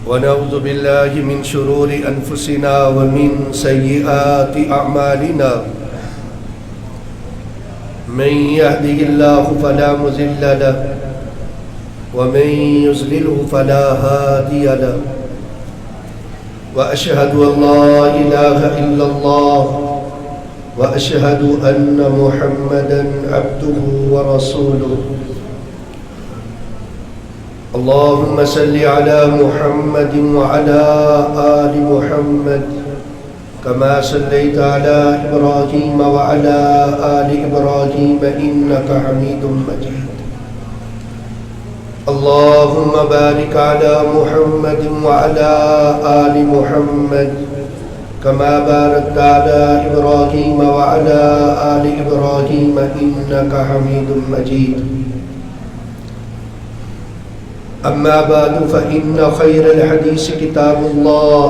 ونعوذ بالله من شرور أنفسنا ومن سيئات أعمالنا من يهده الله فلا مضل له ومن يضلله فلا هادي له وأشهد أن لا إله إلا الله وأشهد أن محمدًا عبده ورسوله اللهم صل على محمد وعلى آل محمد كما صليت على إبراهيم وعلى آل إبراهيم إنك حميد مجيد اللهم بارك على محمد وعلى آل محمد كما باركت على إبراهيم وعلى آل إبراهيم إنك حميد مجيد أما بعد فإن خير الحديث كتاب الله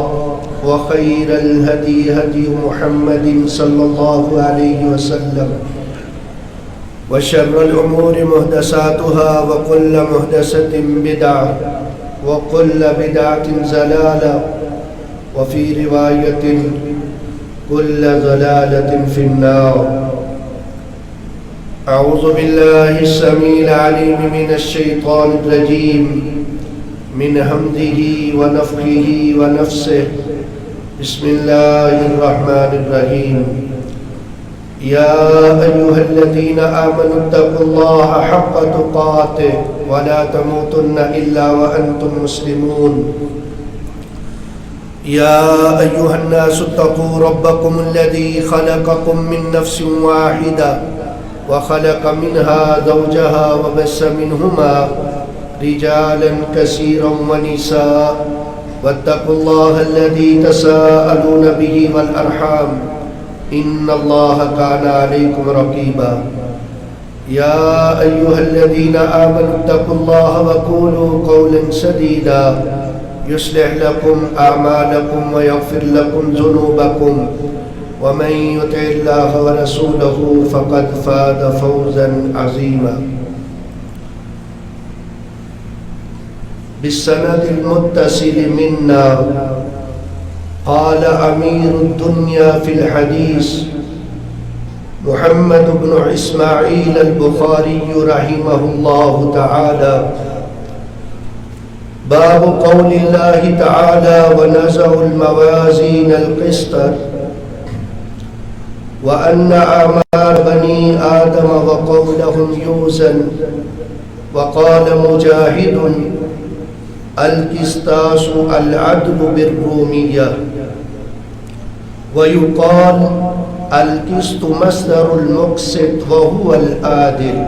وخير الهدي هدي محمد صلى الله عليه وسلم وشر الأمور محدثاتها وكل محدثة بدعة وكل بدعة ضلالة وفي رواية كل ضلالة في النار أعوذ بالله السميع العليم من الشيطان الرجيم من همزه ونفخه ونفسه بسم الله الرحمن الرحيم يا أيها الذين آمنوا اتقوا الله حق تقاته ولا تموتن إلا وأنتم مسلمون يا أيها الناس اتقوا ربكم الذي خلقكم من نفس واحدة وخلق منها زوجها وبث منهما رجالا كثيرا ونساء واتقوا الله الذي تساءلون به والأرحام إن الله كان عليكم رقيبا يا أيها الذين آمنوا اتقوا الله وقولوا قولا سديدا يصلح لكم أعمالكم ويغفر لكم ذنوبكم ومن يطع الله ورسوله فقد فاز فوزا عظيما بالسند المتصل منا قال أمير الدنيا في الحديث محمد بن إسماعيل البخاري رحمه الله تعالى باب قول الله تعالى ونزع الموازين القسط وأن أعمال بني آدم وقولهم يوزن وقال مجاهد القسطاس العدل بالرومية ويقال القسط مصدر المقسط وهو العادل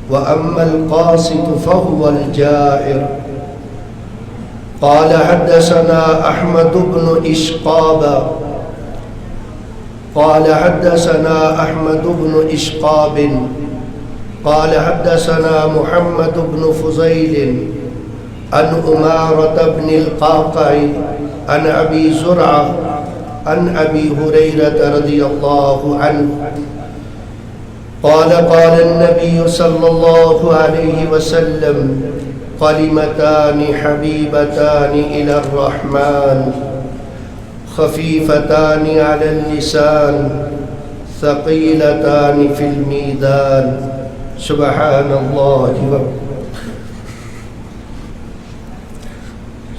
وأما القاسط فهو الجائر قال حدثنا أحمد بن إشقاب قال حدثنا أحمد بن إشقاب قال حدثنا محمد بن فضيل عن أمارة بن القعقاع عن أبي زرعة عن أبي هريرة رضي الله عنه قال قال النبي صلى الله عليه وسلم كلمتان حبيبتان إلى الرحمن خفيفتان على اللسان ثقيلتان في الميزان سبحان الله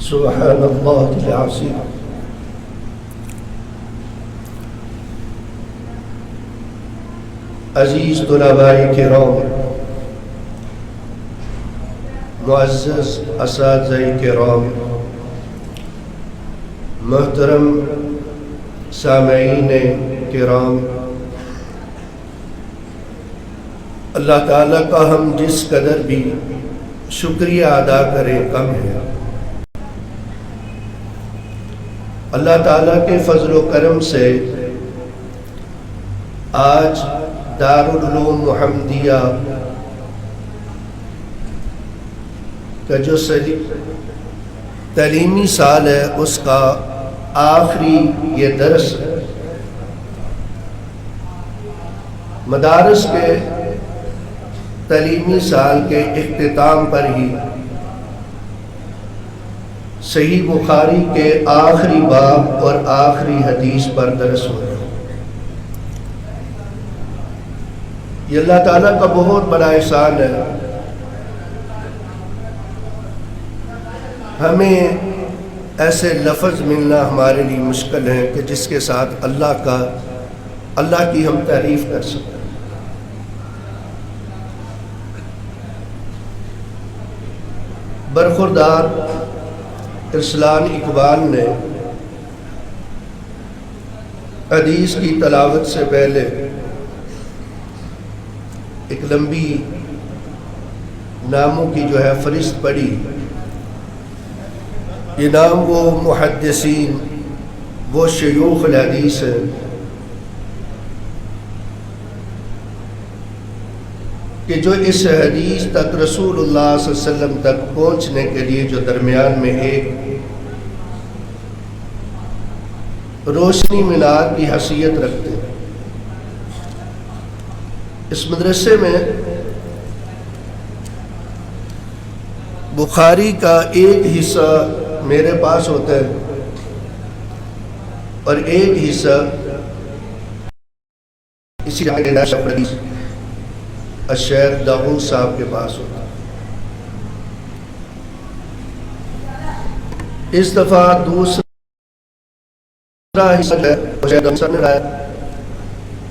سبحان الله العظيم عزیز طلباء کرام، معزز اساتذہ کرام، محترم سامعین کرام، اللہ تعالیٰ کا ہم جس قدر بھی شکریہ ادا کریں کم ہے۔ اللہ تعالیٰ کے فضل و کرم سے آج دارالعلوم محمدیہ کا جو تعلیمی سال ہے اس کا آخری یہ درس ہے۔ مدارس کے تعلیمی سال کے اختتام پر ہی صحیح بخاری کے آخری باب اور آخری حدیث پر درس ہو رہا ہے۔ یہ اللہ تعالیٰ کا بہت بڑا احسان ہے، ہمیں ایسے لفظ ملنا ہمارے لیے مشکل ہے کہ جس کے ساتھ اللہ کی ہم تعریف کر سکیں۔ برخوردار ارسلان اقبال نے حدیث کی تلاوت سے پہلے ایک لمبی ناموں کی جو ہے فہرست پڑھی۔ یہ نام وہ محدثین، وہ شیوخ الحدیث ہیں کہ جو اس حدیث تک رسول اللہ صلی اللہ علیہ وسلم تک پہنچنے کے لیے جو درمیان میں ایک روشنی مینار کی حیثیت رکھتے ہیں۔ اس مدرسے میں بخاری کا ایک حصہ میرے پاس ہوتا ہے اور ایک حصہ اسی جگہ الشیخ داؤد صاحب کے پاس ہوتا ہے۔ اس دفعہ دوسرا حصہ ہے،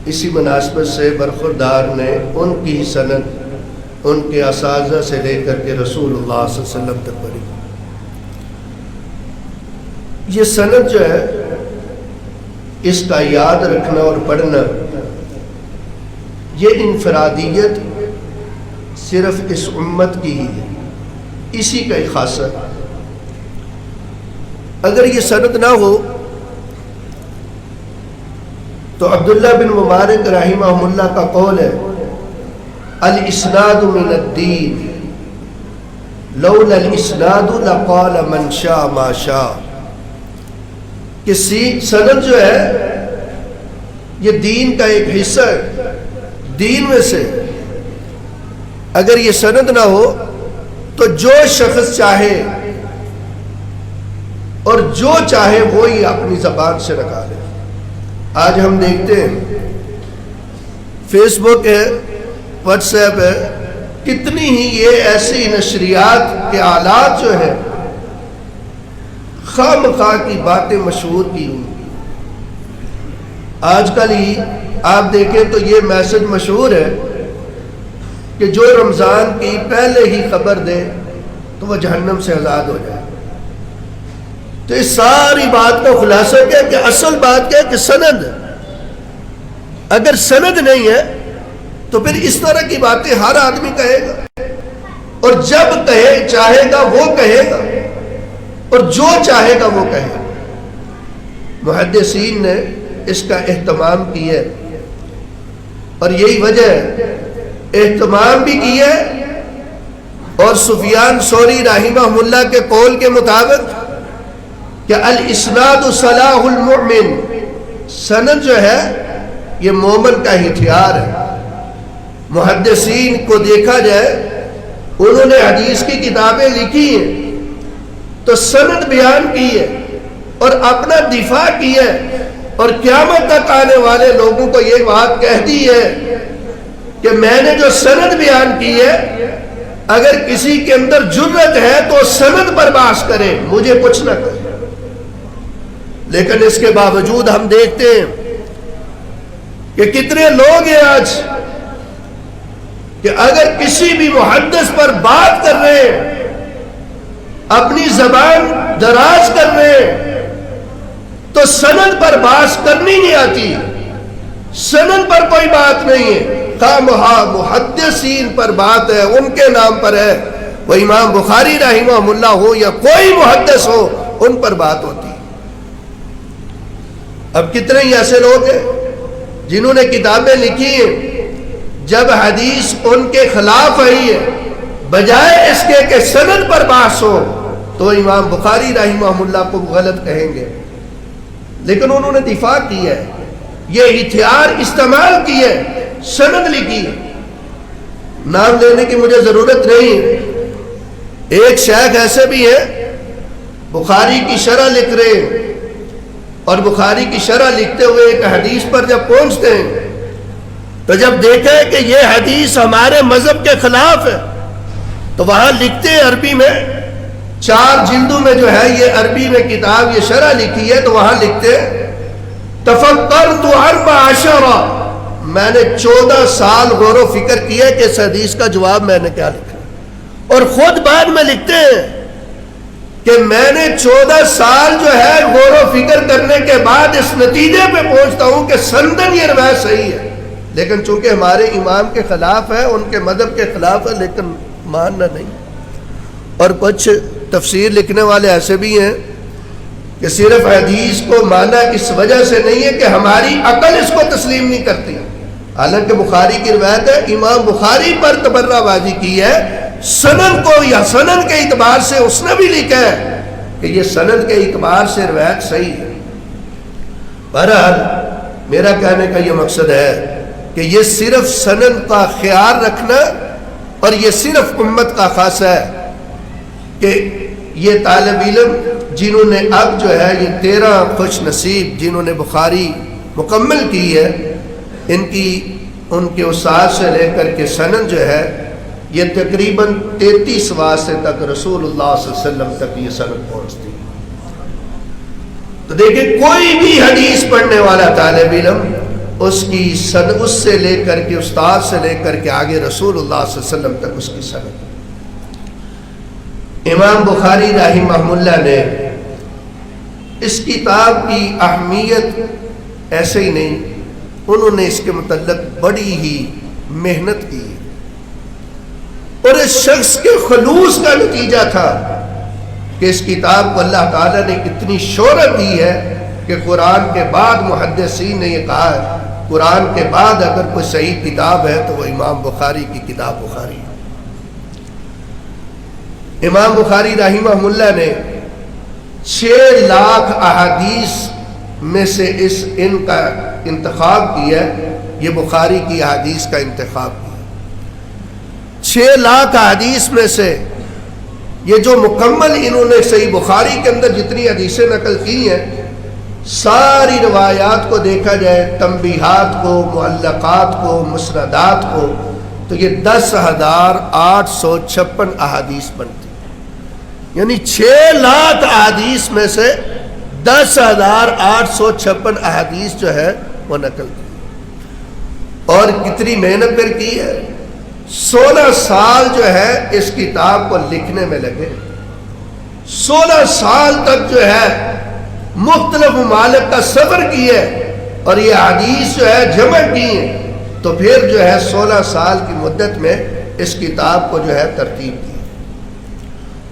اسی مناسبت سے برخوردار نے ان کی سند ان کے اساتذہ سے لے کر کے رسول اللہ صلی اللہ علیہ وسلم تک پڑھی۔ یہ سند جو ہے اس کا یاد رکھنا اور پڑھنا، یہ انفرادیت صرف اس امت کی ہی ہے، اسی کا ایک خاصہ۔ اگر یہ سند نہ ہو تو عبداللہ بن مبارک رحمہ اللہ کا قول ہے الاسناد من الدین لولا الاسناد لقال من شاء ما شاء، کہ سند جو ہے یہ دین کا ایک حصہ ہے، دین میں سے اگر یہ سند نہ ہو تو جو شخص چاہے اور جو چاہے وہی اپنی زبان سے نکالے۔ آج ہم دیکھتے ہیں فیس بک ہے، واٹس ایپ ہے، کتنی ہی یہ ایسی نشریات کے آلات جو ہیں خواہ مخواہ کی باتیں مشہور کی ہوئی۔ آج کل ہی آپ دیکھیں تو یہ میسج مشہور ہے کہ جو رمضان کی پہلے ہی خبر دے تو وہ جہنم سے آزاد ہو جائے۔ تو اس ساری بات کا خلاصہ کیا کہ اصل بات کیا کہ سند، اگر سند نہیں ہے تو پھر اس طرح کی باتیں ہر آدمی کہے گا، اور جب چاہے گا وہ کہے گا، اور جو چاہے گا وہ کہے گا۔ محدثین نے اس کا اہتمام کیا اور یہی وجہ ہے، اہتمام بھی کیا، اور سفیان ثوری رحمہ اللہ کے قول کے مطابق کہ الاسناد صلاح المؤمن، سند جو ہے یہ مومن کا ہتھیار ہے۔ محدثین کو دیکھا جائے انہوں نے حدیث کی کتابیں لکھی ہیں تو سند بیان کی ہے اور اپنا دفاع کی ہے، اور قیامت تک آنے والے لوگوں کو یہ بات کہہ دی ہے کہ میں نے جو سند بیان کی ہے، اگر کسی کے اندر جرأت ہے تو سند پر بحث کرے، مجھے کچھ نہ کرے۔ لیکن اس کے باوجود ہم دیکھتے ہیں کہ کتنے لوگ ہیں آج کہ اگر کسی بھی محدث پر بات کر رہے ہیں، اپنی زبان دراز کر رہے ہیں، تو سند پر بحث کرنی نہیں آتی، سند پر کوئی بات نہیں ہے، خواہ محدثین پر بات ہے، ان کے نام پر ہے، وہ امام بخاری رحمہ اللہ ہو یا کوئی محدث ہو، ان پر بات ہوتی۔ اب کتنے ہی ایسے لوگ ہیں جنہوں نے کتابیں لکھی ہیں، جب حدیث ان کے خلاف آئی ہے، بجائے اس کے کہ سند پر بحث ہو تو امام بخاری رحمہ اللہ کو غلط کہیں گے، لیکن انہوں نے دفاع کی ہے، یہ ہتھیار استعمال کی ہے، سند لکھی ہے۔ نام لینے کی مجھے ضرورت نہیں، ایک شیخ ایسے بھی ہیں بخاری کی شرح لکھ رہے ہیں، اور بخاری کی شرح لکھتے ہوئے ایک حدیث پر جب پہنچتے ہیں تو جب دیکھیں کہ یہ حدیث ہمارے مذہب کے خلاف ہے تو وہاں لکھتے ہیں عربی میں، 4 جلدوں میں جو ہے یہ عربی میں کتاب یہ شرح لکھی ہے، تو وہاں لکھتے ہیں تفکرت 14، میں نے 14 سال غور و فکر کیا کہ اس حدیث کا جواب میں نے کیا لکھا، اور خود بعد میں لکھتے ہیں کہ میں نے 14 سال جو ہے غور و فکر کرنے کے بعد اس نتیجے پہ پہنچتا ہوں کہ سندن یہ روایت صحیح ہے، لیکن چونکہ ہمارے امام کے خلاف ہے، ان کے مذہب کے خلاف ہے، لیکن ماننا نہیں۔ اور کچھ تفسیر لکھنے والے ایسے بھی ہیں کہ صرف حدیث کو مانا اس وجہ سے نہیں ہے کہ ہماری عقل اس کو تسلیم نہیں کرتی، حالانکہ بخاری کی روایت ہے، امام بخاری پر تبرہ بازی کی ہے، سند کو یا سند کے اعتبار سے اس نے بھی لکھا ہے کہ یہ سند کے اعتبار سے روایت صحیح ہے۔ بہرحال میرا کہنے کا یہ مقصد ہے کہ یہ صرف سند کا خیال رکھنا، اور یہ صرف امت کا خاصہ ہے کہ یہ طالب علم جنہوں نے اب جو ہے یہ 13 خوش نصیب جنہوں نے بخاری مکمل کی ہے، ان کے استاد سے لے کر کے سند جو ہے یہ تقریباً 33 واسطے تک رسول اللہ صلی اللہ علیہ وسلم تک یہ سند پہنچتی ہے۔ تو دیکھیں کوئی بھی حدیث پڑھنے والا طالب علم اس کی سند، اس سے لے کر کے استاد سے لے کر کے آگے رسول اللہ صلی اللہ علیہ وسلم تک اس کی سند۔ امام بخاری رحمہ اللہ نے اس کتاب کی اہمیت ایسے ہی نہیں، انہوں نے اس کے متعلق بڑی ہی محنت کی، اور اس شخص کے خلوص کا نتیجہ تھا کہ اس کتاب کو اللہ تعالیٰ نے اتنی شہرت دی ہے کہ قرآن کے بعد محدثین نے یہ کہا ہے قرآن کے بعد اگر کوئی صحیح کتاب ہے تو وہ امام بخاری کی کتاب بخاری ہے۔ امام بخاری رحمہ اللہ نے 6 لاکھ احادیث میں سے ان کا انتخاب کیا، یہ بخاری کی احادیث کا انتخاب کیا۔ 6 لاکھ احادیث میں سے یہ جو مکمل انہوں نے صحیح بخاری کے اندر جتنی حدیثیں نقل کی ہیں، ساری روایات کو دیکھا جائے، تنبیہات کو، معلقات کو، مسندات کو، تو یہ 10,856 احادیث بنتی، یعنی 6 لاکھ احادیث میں سے 10,856 احادیث جو ہے وہ نقل کی، اور کتنی محنت پر کی ہے۔ 16 سال جو ہے اس کتاب کو لکھنے میں لگے، 16 سال تک جو ہے مختلف ممالک کا سفر کیا اور یہ حدیث جو ہے جمع کی ہیں، تو پھر جو ہے 16 سال کی مدت میں اس کتاب کو جو ہے ترتیب کی،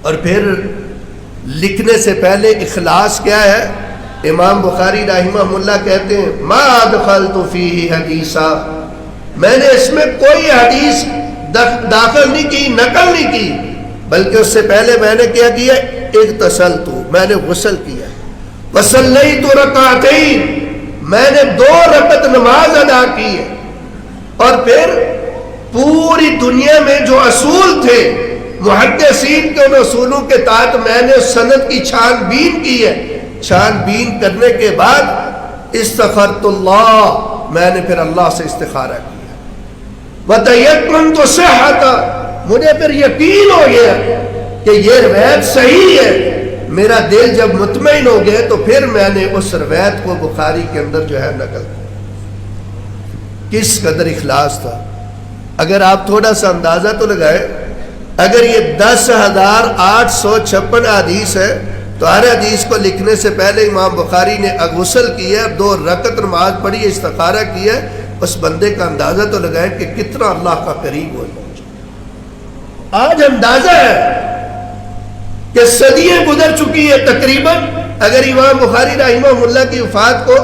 اور پھر لکھنے سے پہلے اخلاص کیا ہے؟ امام بخاری رحمہ اللہ کہتے ہیں ما ادخلت فیہ حدیثا، میں نے اس میں کوئی حدیث داخل نہیں کی، نقل نہیں کی، بلکہ اس سے پہلے میں نے کیا کیا؟ اغتسلت، میں نے غسل کیا، وصلیت رکعتین، میں نے 2 رکعت نماز ادا کی ہے، اور پھر پوری دنیا میں جو اصول تھے محدثین کے ان اصولوں کے تحت میں نے سند کی چھان بین کی ہے، چھان بین کرنے کے بعد استخرت اللہ، میں نے پھر اللہ سے استخارہ کیا، وتیقنت صحت، مجھے پھر یقین ہو گیا کہ یہ روایت صحیح ہے، میرا دل جب مطمئن ہو گیا تو پھر میں نے اس روایت کو بخاری کے اندر جو ہے نقل کیا۔ کس قدر اخلاص تھا، اگر آپ تھوڑا سا اندازہ تو لگائے، اگر یہ 10,856 حدیث ہے تو ہر حدیث کو لکھنے سے پہلے امام بخاری نے غسل کیا، 2 رکعت نماز پڑھی، استخارہ کیا، اس بندے کا اندازہ تو لگائیں کہ کتنا اللہ کا قریب ہو پہنچا۔ آج اندازہ ہے کہ صدیاں گزر چکی ہے تقریباً، اگر امام بخاری رحمہ اللہ کی وفات کو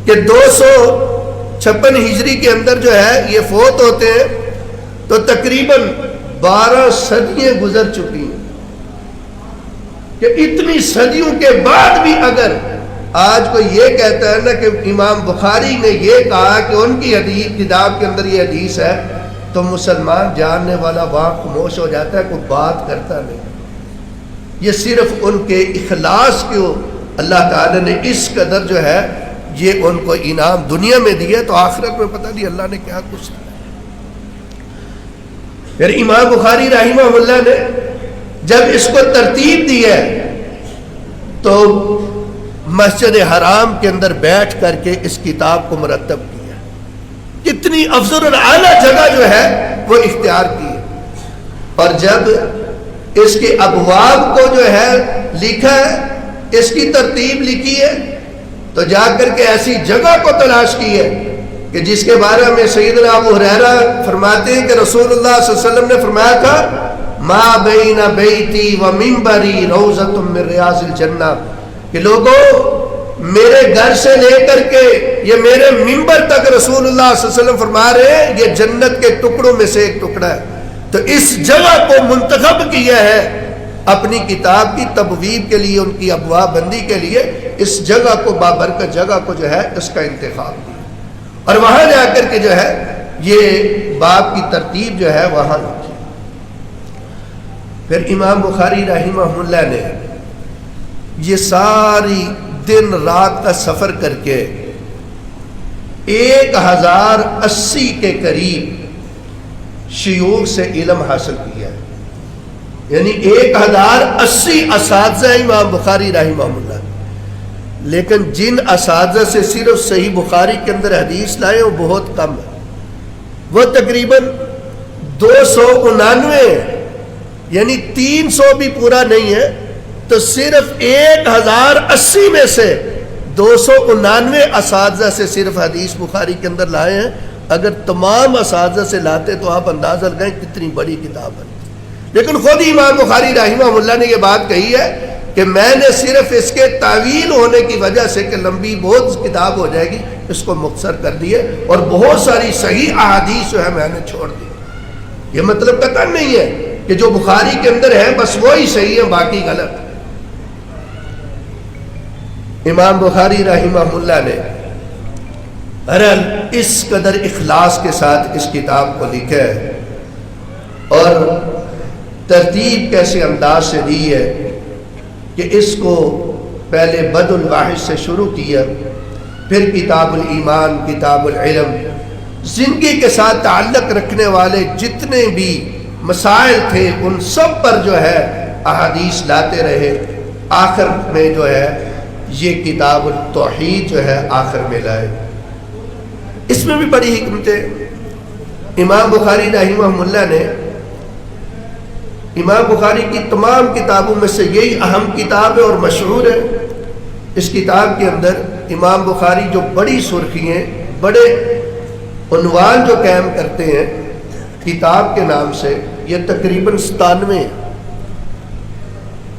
کہ 256 ہجری کے اندر جو ہے یہ فوت ہوتے ہیں، تو تقریباً 12 صدیاں گزر چکی ہیں، کہ اتنی صدیوں کے بعد بھی اگر آج کوئی یہ کہتا ہے نا کہ امام بخاری نے یہ کہا کہ ان کی حدیث کتاب کے اندر یہ حدیث ہے، تو مسلمان جاننے والا وہاں خاموش ہو جاتا ہے، کوئی بات کرتا نہیں۔ یہ صرف ان کے اخلاص کو اللہ تعالیٰ نے اس قدر جو ہے یہ ان کو انعام دنیا میں دیا، تو آخرت میں پتہ نہیں اللہ نے کیا کچھ دیا۔ پھر امام بخاری رحمہ اللہ نے جب اس کو ترتیب دی ہے تو مسجد حرام کے اندر بیٹھ کر کے اس کتاب کو مرتب کیا، کتنی افضل اور اعلیٰ جگہ جو ہے وہ اختیار کی ہے۔ اور جب اس کے ابواب کو جو ہے لکھا ہے، اس کی ترتیب لکھی ہے، تو جا کر کے ایسی جگہ کو تلاش کی ہے کہ جس کے بارے میں سیدنا ابو ہریرہ فرماتے ہیں کہ رسول اللہ صلی اللہ علیہ وسلم نے فرمایا تھا ما بین بیتی و منبری روضۃ من ریاض الجنہ، کہ لوگوں میرے گھر سے لے کر کے یہ میرے منبر تک رسول اللہ صلی اللہ علیہ وسلم فرما رہے ہیں یہ جنت کے ٹکڑوں میں سے ایک ٹکڑا ہے۔ تو اس جگہ کو منتخب کیا ہے اپنی کتاب کی تبویب کے لیے، ان کی ابواب بندی کے لیے، اس جگہ کو بابرکت جگہ کو جو ہے اس کا انتخاب کیا، اور وہاں جا کر کے جو ہے یہ باب کی ترتیب جو ہے وہاں لکھی۔ پھر امام بخاری رحمہ اللہ نے یہ ساری دن رات کا سفر کر کے 1080 کے قریب شیوخ سے علم حاصل کیا ہے، یعنی 1080 اساتذہ امام بخاری رحمہ اللہ، لیکن جن اساتذہ سے صرف صحیح بخاری کے اندر حدیث لائے وہ بہت کم ہے، وہ تقریباً 299 ہے، یعنی 300 بھی پورا نہیں ہے، تو صرف 1080 میں سے 299 اساتذہ سے صرف حدیث بخاری کے اندر لائے ہیں۔ اگر تمام اساتذہ سے لاتے تو آپ اندازہ لگائیں کتنی بڑی کتاب ہے، لیکن خود امام بخاری رحمہ اللہ نے یہ بات کہی ہے کہ میں نے صرف اس کے طویل ہونے کی وجہ سے کہ لمبی بہت کتاب ہو جائے گی اس کو مختصر کر دیے، اور بہت ساری صحیح احادیث جو ہے میں نے چھوڑ دی۔ یہ مطلب قطعاً نہیں ہے کہ جو بخاری کے اندر ہے بس وہی صحیح ہے باقی غلط۔ امام بخاری رحمہ اللہ نے بہرحال اس قدر اخلاص کے ساتھ اس کتاب کو لکھا ہے، اور ترتیب کیسے انداز سے دی ہے کہ اس کو پہلے بد الواحد سے شروع کیا، پھر کتاب الایمان، کتاب العلم، زندگی کے ساتھ تعلق رکھنے والے جتنے بھی مسائل تھے ان سب پر جو ہے احادیث لاتے رہے۔ آخر میں جو ہے یہ کتاب التوحید جو ہے آخر میں لائے۔ اس میں بھی بڑی حکمت ہے۔ امام بخاری رحمہ اللہ نے امام بخاری کی تمام کتابوں میں سے یہی اہم کتاب ہے اور مشہور ہے۔ اس کتاب کے اندر امام بخاری جو بڑی سرخیاں، بڑے عنوان جو قائم کرتے ہیں کتاب کے نام سے، یہ تقریباً 97 ہیں،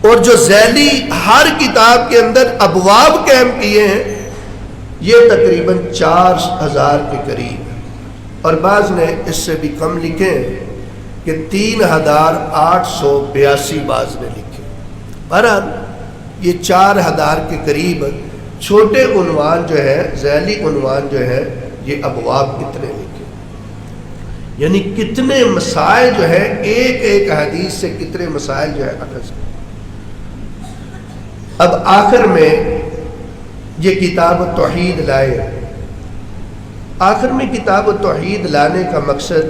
اور جو ذیلی ہر کتاب کے اندر ابواب قائم کیے ہیں یہ تقریباً 4000 کے قریب ہیں، اور بعض نے اس سے بھی کم لکھے ہیں کہ 3882 بعض نے لکھے۔ بہرحال یہ 4000 کے قریب چھوٹے عنوان جو ہے، ذیلی عنوان جو ہے، یہ ابواب کتنے لکھے، یعنی کتنے مسائل جو ہے ایک ایک حدیث سے کتنے مسائل جو ہے اخذ۔ اب آخر میں یہ کتاب التوحید لائے۔ آخر میں کتاب التوحید لانے کا مقصد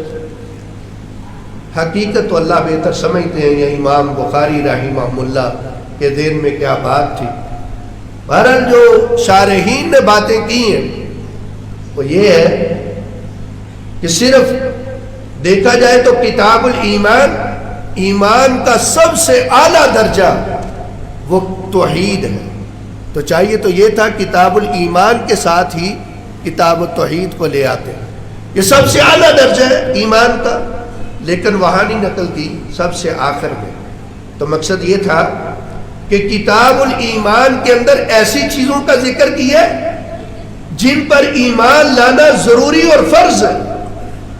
حقیقت تو اللہ بہتر سمجھتے ہیں، یہ امام بخاری رحمہ اللہ کے ذہن میں کیا بات تھی۔ بہرحال جو شارحین نے باتیں کی ہیں وہ یہ ہے کہ صرف دیکھا جائے تو کتاب الایمان، ایمان کا سب سے اعلیٰ درجہ وہ توحید ہے، تو چاہیے تو یہ تھا کتاب الایمان کے ساتھ ہی کتاب التوحید کو لے آتے، یہ سب سے اعلیٰ درجہ ہے ایمان کا، لیکن وہاں نہیں نقل کی، سب سے آخر میں۔ تو مقصد یہ تھا کہ کتاب الایمان کے اندر ایسی چیزوں کا ذکر کیا ہے جن پر ایمان لانا ضروری اور فرض ہے،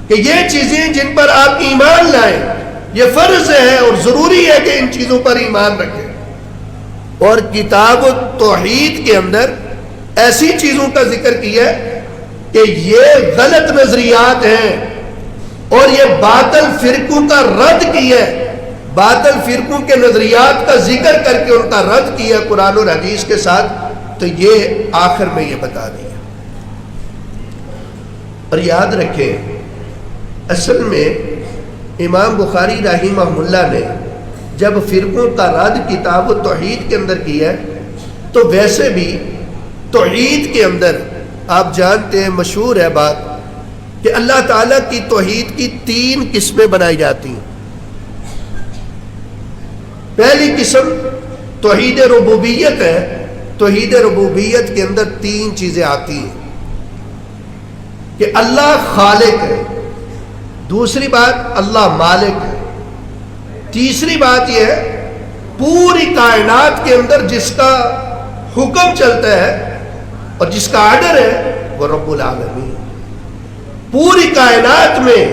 کہ یہ چیزیں جن پر آپ ایمان لائیں یہ فرض ہے اور ضروری ہے کہ ان چیزوں پر ایمان رکھیں۔ اور کتاب التوحید کے اندر ایسی چیزوں کا ذکر کیا ہے کہ یہ غلط نظریات ہیں اور یہ باطل فرقوں کا رد کیا ہے، باطل فرقوں کے نظریات کا ذکر کر کے ان کا رد کیا قرآن اور حدیث کے ساتھ، تو یہ آخر میں یہ بتا دیا۔ اور یاد رکھیں، اصل میں امام بخاری رحمہ اللہ نے جب فرقوں کا رد کتاب توحید کے اندر کیا ہے، تو ویسے بھی توحید کے اندر آپ جانتے ہیں، مشہور ہے بات کہ اللہ تعالیٰ کی توحید کی 3 قسمیں بنائی جاتی ہیں۔ پہلی قسم توحید ربوبیت ہے۔ توحید ربوبیت کے اندر 3 چیزیں آتی ہیں کہ اللہ خالق ہے، دوسری بات اللہ مالک ہے، تیسری بات یہ ہے پوری کائنات کے اندر جس کا حکم چلتا ہے اور جس کا آرڈر ہے وہ رب العالمین۔ پوری کائنات میں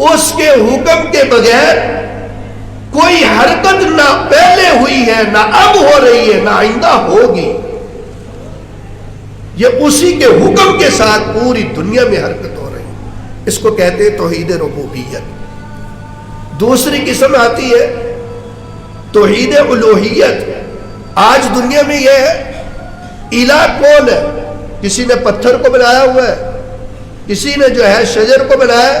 اس کے حکم کے بغیر کوئی حرکت نہ پہلے ہوئی ہے، نہ اب ہو رہی ہے، نہ آئندہ ہوگی۔ یہ اسی کے حکم کے ساتھ پوری دنیا میں حرکت ہو رہی ہے، اس کو کہتے ہیں توحید ربوبیت۔ دوسری قسم آتی ہے توحید الوہیت۔ آج دنیا میں یہ ہے الہ کون ہے؟ کسی نے پتھر کو بنایا ہوا ہے، کسی نے جو ہے شجر کو بنایا ہے،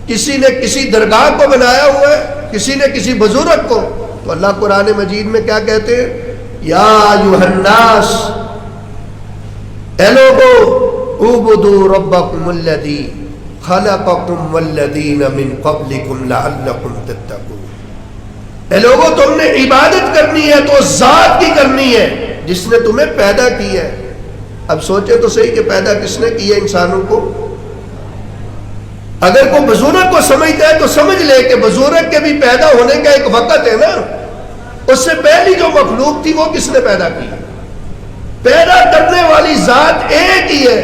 کسی نے کسی درگاہ کو بنایا ہوا ہے، کسی نے کسی بزرگ کو۔ تو اللہ قرآن مجید میں کیا کہتے ہیں؟ یا ایھا الناس، اے لوگو، اعبدوا ربکم الذی خلقکم والذین من قبلکم لعلکم تتقون۔ اے لوگو، تم نے عبادت کرنی ہے تو ذات کی کرنی ہے جس نے تمہیں پیدا کیا ہے۔ اب سوچے تو صحیح کہ پیدا کس نے کیا انسانوں کو؟ اگر کوئی بزرگ کو سمجھتا ہے تو سمجھ لے کہ بزرگ کے بھی پیدا ہونے کا ایک وقت ہے نا۔ اس سے پہلی جو مخلوق تھی وہ کس نے پیدا کی؟ پیدا کرنے والی ذات ایک ہی ہے۔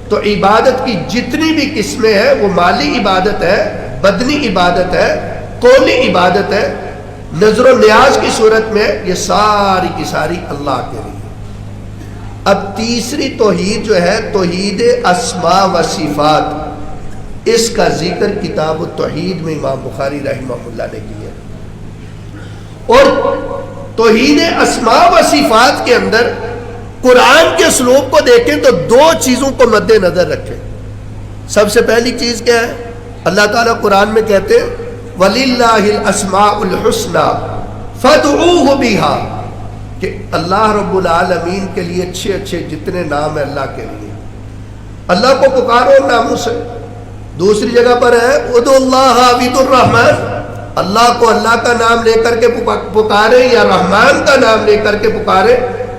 تو عبادت کی جتنی بھی قسمیں ہیں وہ مالی عبادت ہے، بدنی عبادت ہے، قولی عبادت ہے، نظر و نیاز کی صورت میں، یہ ساری کی ساری اللہ کے لیے۔ اب تیسری توحید جو ہے توحید اسماء و صفات، اس کا ذکر کتاب التوحید میں امام بخاری رحمہ اللہ نے کیا۔ اور توحید اسماء و صفات کے اندر قرآن کے اسلوب کو دیکھیں تو 2 چیزوں کو مد نظر رکھیں۔ سب سے پہلی چیز کیا ہے؟ اللہ تعالیٰ قرآن میں کہتے ہیں وَلِلَّهِ الْأَسْمَاءُ الْحُسْنَى فَادْعُوهُ بِهَا، کہ اللہ رب العالمین کے لیے اچھے اچھے جتنے نام ہیں اللہ کے لیے، اللہ کو پکارو ان ناموں سے۔ دوسری جگہ پر ہے ادعوا اللہ وادعوا الرحمن، اللہ کو اللہ کا نام لے کر کے پکارے یا رحمان کا نام لے کر کے پکارے،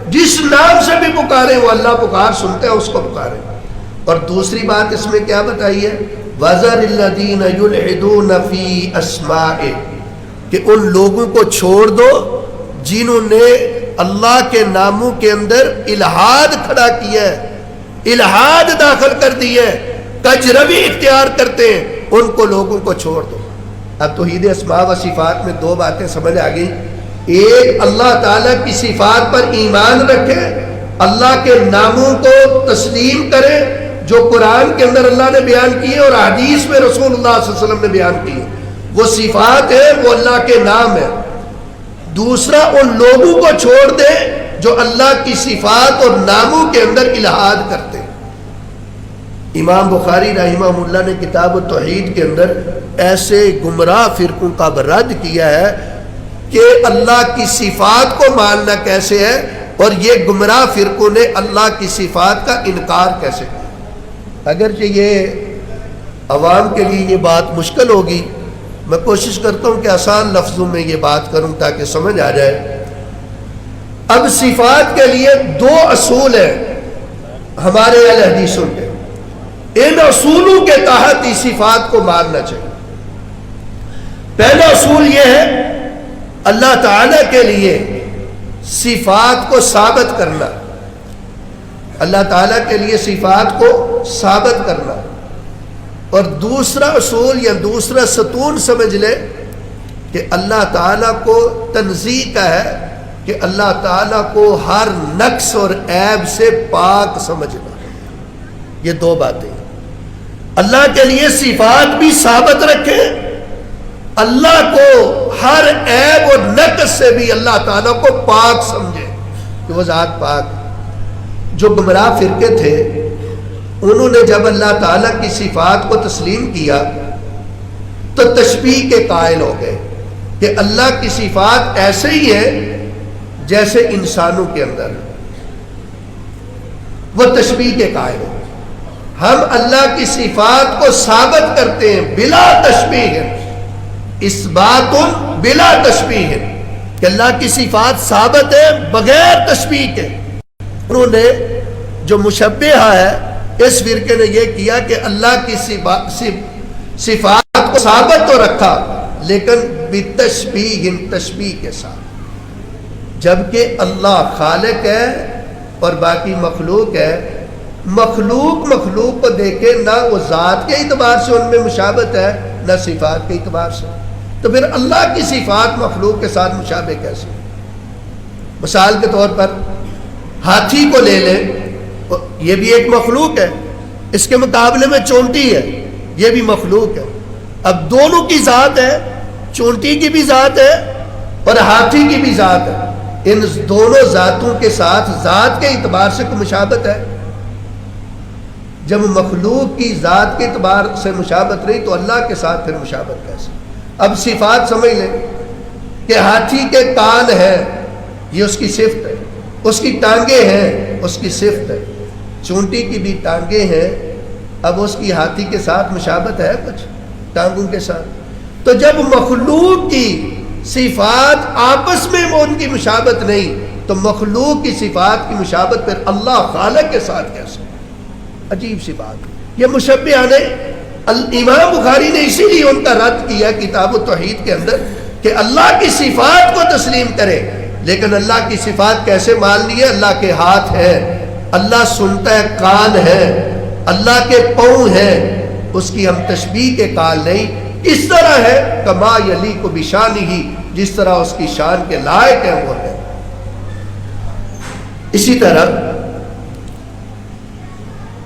جس نام سے بھی پکارے وہ اللہ پکار سنتے ہیں، اس کو پکارے۔ اور دوسری بات اس میں کیا بتائی ہے؟ وَذَرِ الَّذِينَ يُلْحِدُونَ فِي أَسْمَائِهِ، کہ ان لوگوں کو چھوڑ دو جنہوں نے اللہ کے ناموں کے اندر الہاد کھڑا کیا ہے، الہاد داخل کر دی ہے، کجروی اختیار کرتے ہیں، ان کو لوگوں کو چھوڑ دو۔ اب توحید اسماء و صفات میں 2 باتیں سمجھ آ گئی۔ ایک، اللہ تعالیٰ کی صفات پر ایمان رکھے، اللہ کے ناموں کو تسلیم کرے جو قرآن کے اندر اللہ نے بیان کیے اور حدیث میں رسول اللہ صلی اللہ علیہ وسلم نے بیان کیے۔ وہ صفات ہے، وہ اللہ کے نام ہے۔ دوسرا، ان لوگوں کو چھوڑ دے جو اللہ کی صفات اور ناموں کے اندر الہاد کرتے ہیں۔ امام بخاری رحمہ اللہ نے کتاب التوحید کے اندر ایسے گمراہ فرقوں کا رد کیا ہے کہ اللہ کی صفات کو ماننا کیسے ہے اور یہ گمراہ فرقوں نے اللہ کی صفات کا انکار کیسے کیا۔ اگرچہ یہ عوام کے لیے یہ بات مشکل ہوگی، میں کوشش کرتا ہوں کہ آسان لفظوں میں یہ بات کروں تاکہ سمجھ آ جائے۔ اب صفات کے لیے 2 اصول ہیں ہمارے اہل حدیثوں کے، ان اصولوں کے تحت اس صفات کو ماننا چاہیے۔ پہلا اصول یہ ہے اللہ تعالیٰ کے لیے صفات کو ثابت کرنا، اللہ تعالیٰ کے لیے صفات کو ثابت کرنا۔ اور دوسرا اصول یا دوسرا ستون سمجھ لے کہ اللہ تعالیٰ کو تنزیہ کا ہے کہ اللہ تعالیٰ کو ہر نقص اور عیب سے پاک سمجھنا۔ یہ 2 باتیں، اللہ کے لیے صفات بھی ثابت رکھیں اللہ کو ہر عیب اور نقص سے بھی اللہ تعالیٰ کو پاک سمجھے کہ وہ ذات پاک. جو گمراہ فرقے تھے انہوں نے جب اللہ تعالیٰ کی صفات کو تسلیم کیا تو تشبیہ کے قائل ہو گئے کہ اللہ کی صفات ایسے ہی ہے جیسے انسانوں کے اندر. وہ تشبیہ کے قائل ہو. ہم اللہ کی صفات کو ثابت کرتے ہیں بلا تشبیہ، اثبات بلا تشبیہ، کہ اللہ کی صفات ثابت ہے بغیر تشبیہ کے. انہوں نے جو مشبہہ ہے اس فرقے نے یہ کیا کہ اللہ کی صفات کو ثابت تو رکھا لیکن بتشبیہ، تشبیہ کے ساتھ، جبکہ اللہ خالق ہے اور باقی مخلوق ہے. مخلوق کو دیکھے نہ وہ ذات کے اعتبار سے ان میں مشابہت ہے نہ صفات کے اعتبار سے، تو پھر اللہ کی صفات مخلوق کے ساتھ مشابہ کیسے؟ مثال کے طور پر ہاتھی کو لے لیں، یہ بھی ایک مخلوق ہے، اس کے مقابلے میں چونٹی ہے، یہ بھی مخلوق ہے. اب دونوں کی ذات ہے، چونٹی کی بھی ذات ہے اور ہاتھی کی بھی ذات ہے. ان دونوں ذاتوں کے ساتھ ذات کے اعتبار سے کوئی مشابہت ہے؟ جب مخلوق کی ذات کے اعتبار سے مشابہت رہی تو اللہ کے ساتھ پھر مشابہت کیسے؟ اب صفات سمجھ لیں کہ ہاتھی کے کان ہے، یہ اس کی صفت ہے، اس کی ٹانگیں ہیں، اس کی صفت ہے. چونٹی کی بھی ٹانگیں ہیں، اب اس کی ہاتھی کے ساتھ مشابہت ہے کچھ ٹانگوں کے ساتھ؟ تو جب مخلوق کی صفات آپس میں ان کی مشابہت نہیں تو مخلوق کی صفات کی مشابہت پھر اللہ خالق کے ساتھ کیسے؟ عجیب سی بات. یہ مشبہہ نے امام بخاری نے اسی لیے ان کا رد کیا کتاب التوحید کے اندر کہ اللہ کی صفات کو تسلیم کرے لیکن اللہ کی صفات کیسے مان لی ہے؟ اللہ کے ہاتھ ہے، اللہ سنتا ہے، کان ہے، اللہ کے پاؤں ہیں، اس کی ہم تشبیہ کے قائل نہیں. اس طرح ہے کما یلیق بشانہ، جس طرح اس کی شان کے لائق ہے وہ ہے. اسی طرح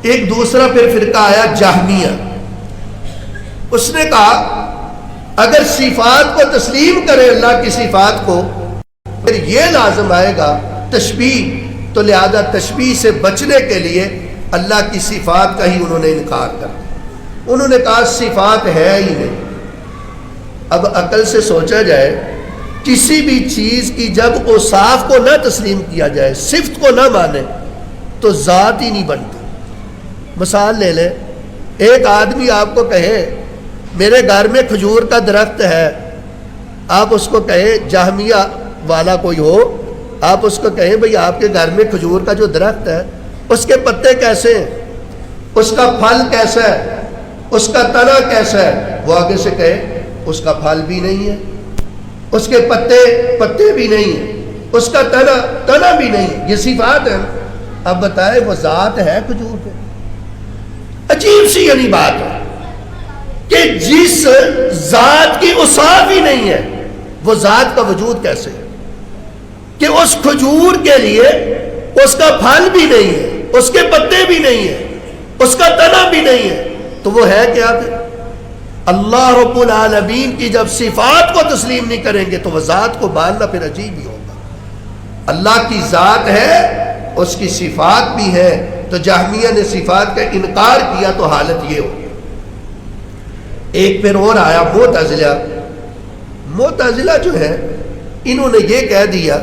ایک دوسرا پھر فرقہ آیا جہمیہ. اس نے کہا اگر صفات کو تسلیم کرے اللہ کی صفات کو پھر یہ لازم آئے گا تشبیہ، تو لہذا تشبیہ سے بچنے کے لیے اللہ کی صفات کا ہی انہوں نے انکار کر دیا. انہوں نے کہا صفات ہے ہی نہیں. اب عقل سے سوچا جائے کسی بھی چیز کی جب اوصاف کو نہ تسلیم کیا جائے، صفت کو نہ مانے تو ذات ہی نہیں بنتی. مثال لے لیں، ایک آدمی آپ کو کہے میرے گھر میں کھجور کا درخت ہے، آپ اس کو کہیں جہمیہ والا کوئی ہو، آپ اس کو کہیں بھئی آپ کے گھر میں کھجور کا جو درخت ہے اس کے پتے کیسے ہیں، اس کا پھل کیسا ہے، اس کا تنا کیسا ہے؟ وہ آگے سے کہے اس کا پھل بھی نہیں ہے، اس کے پتے بھی نہیں ہیں، اس کا تنا بھی نہیں ہے. یہ صفات ہے. اب بتائے وہ ذات ہے کھجور پہ؟ عجیب سی یعنی بات ہے کہ جس ذات کی اوصاف ہی نہیں ہے وہ ذات کا وجود کیسے ہے؟ کہ اس کھجور کے لیے اس کا پھل بھی نہیں ہے، اس کے پتے بھی نہیں ہے، اس کا تنا بھی نہیں ہے، تو وہ ہے کیا پھر؟ اللہ رب العالمین کی جب صفات کو تسلیم نہیں کریں گے تو وہ ذات کو ماننا پھر عجیب ہی ہوگا. اللہ کی ذات ہے، اس کی صفات بھی ہے، تو جہمیہ نے صفات کا انکار کیا تو حالت یہ ہوگی. ایک پھر اور آیا معتزلہ جو ہے انہوں نے یہ کہہ دیا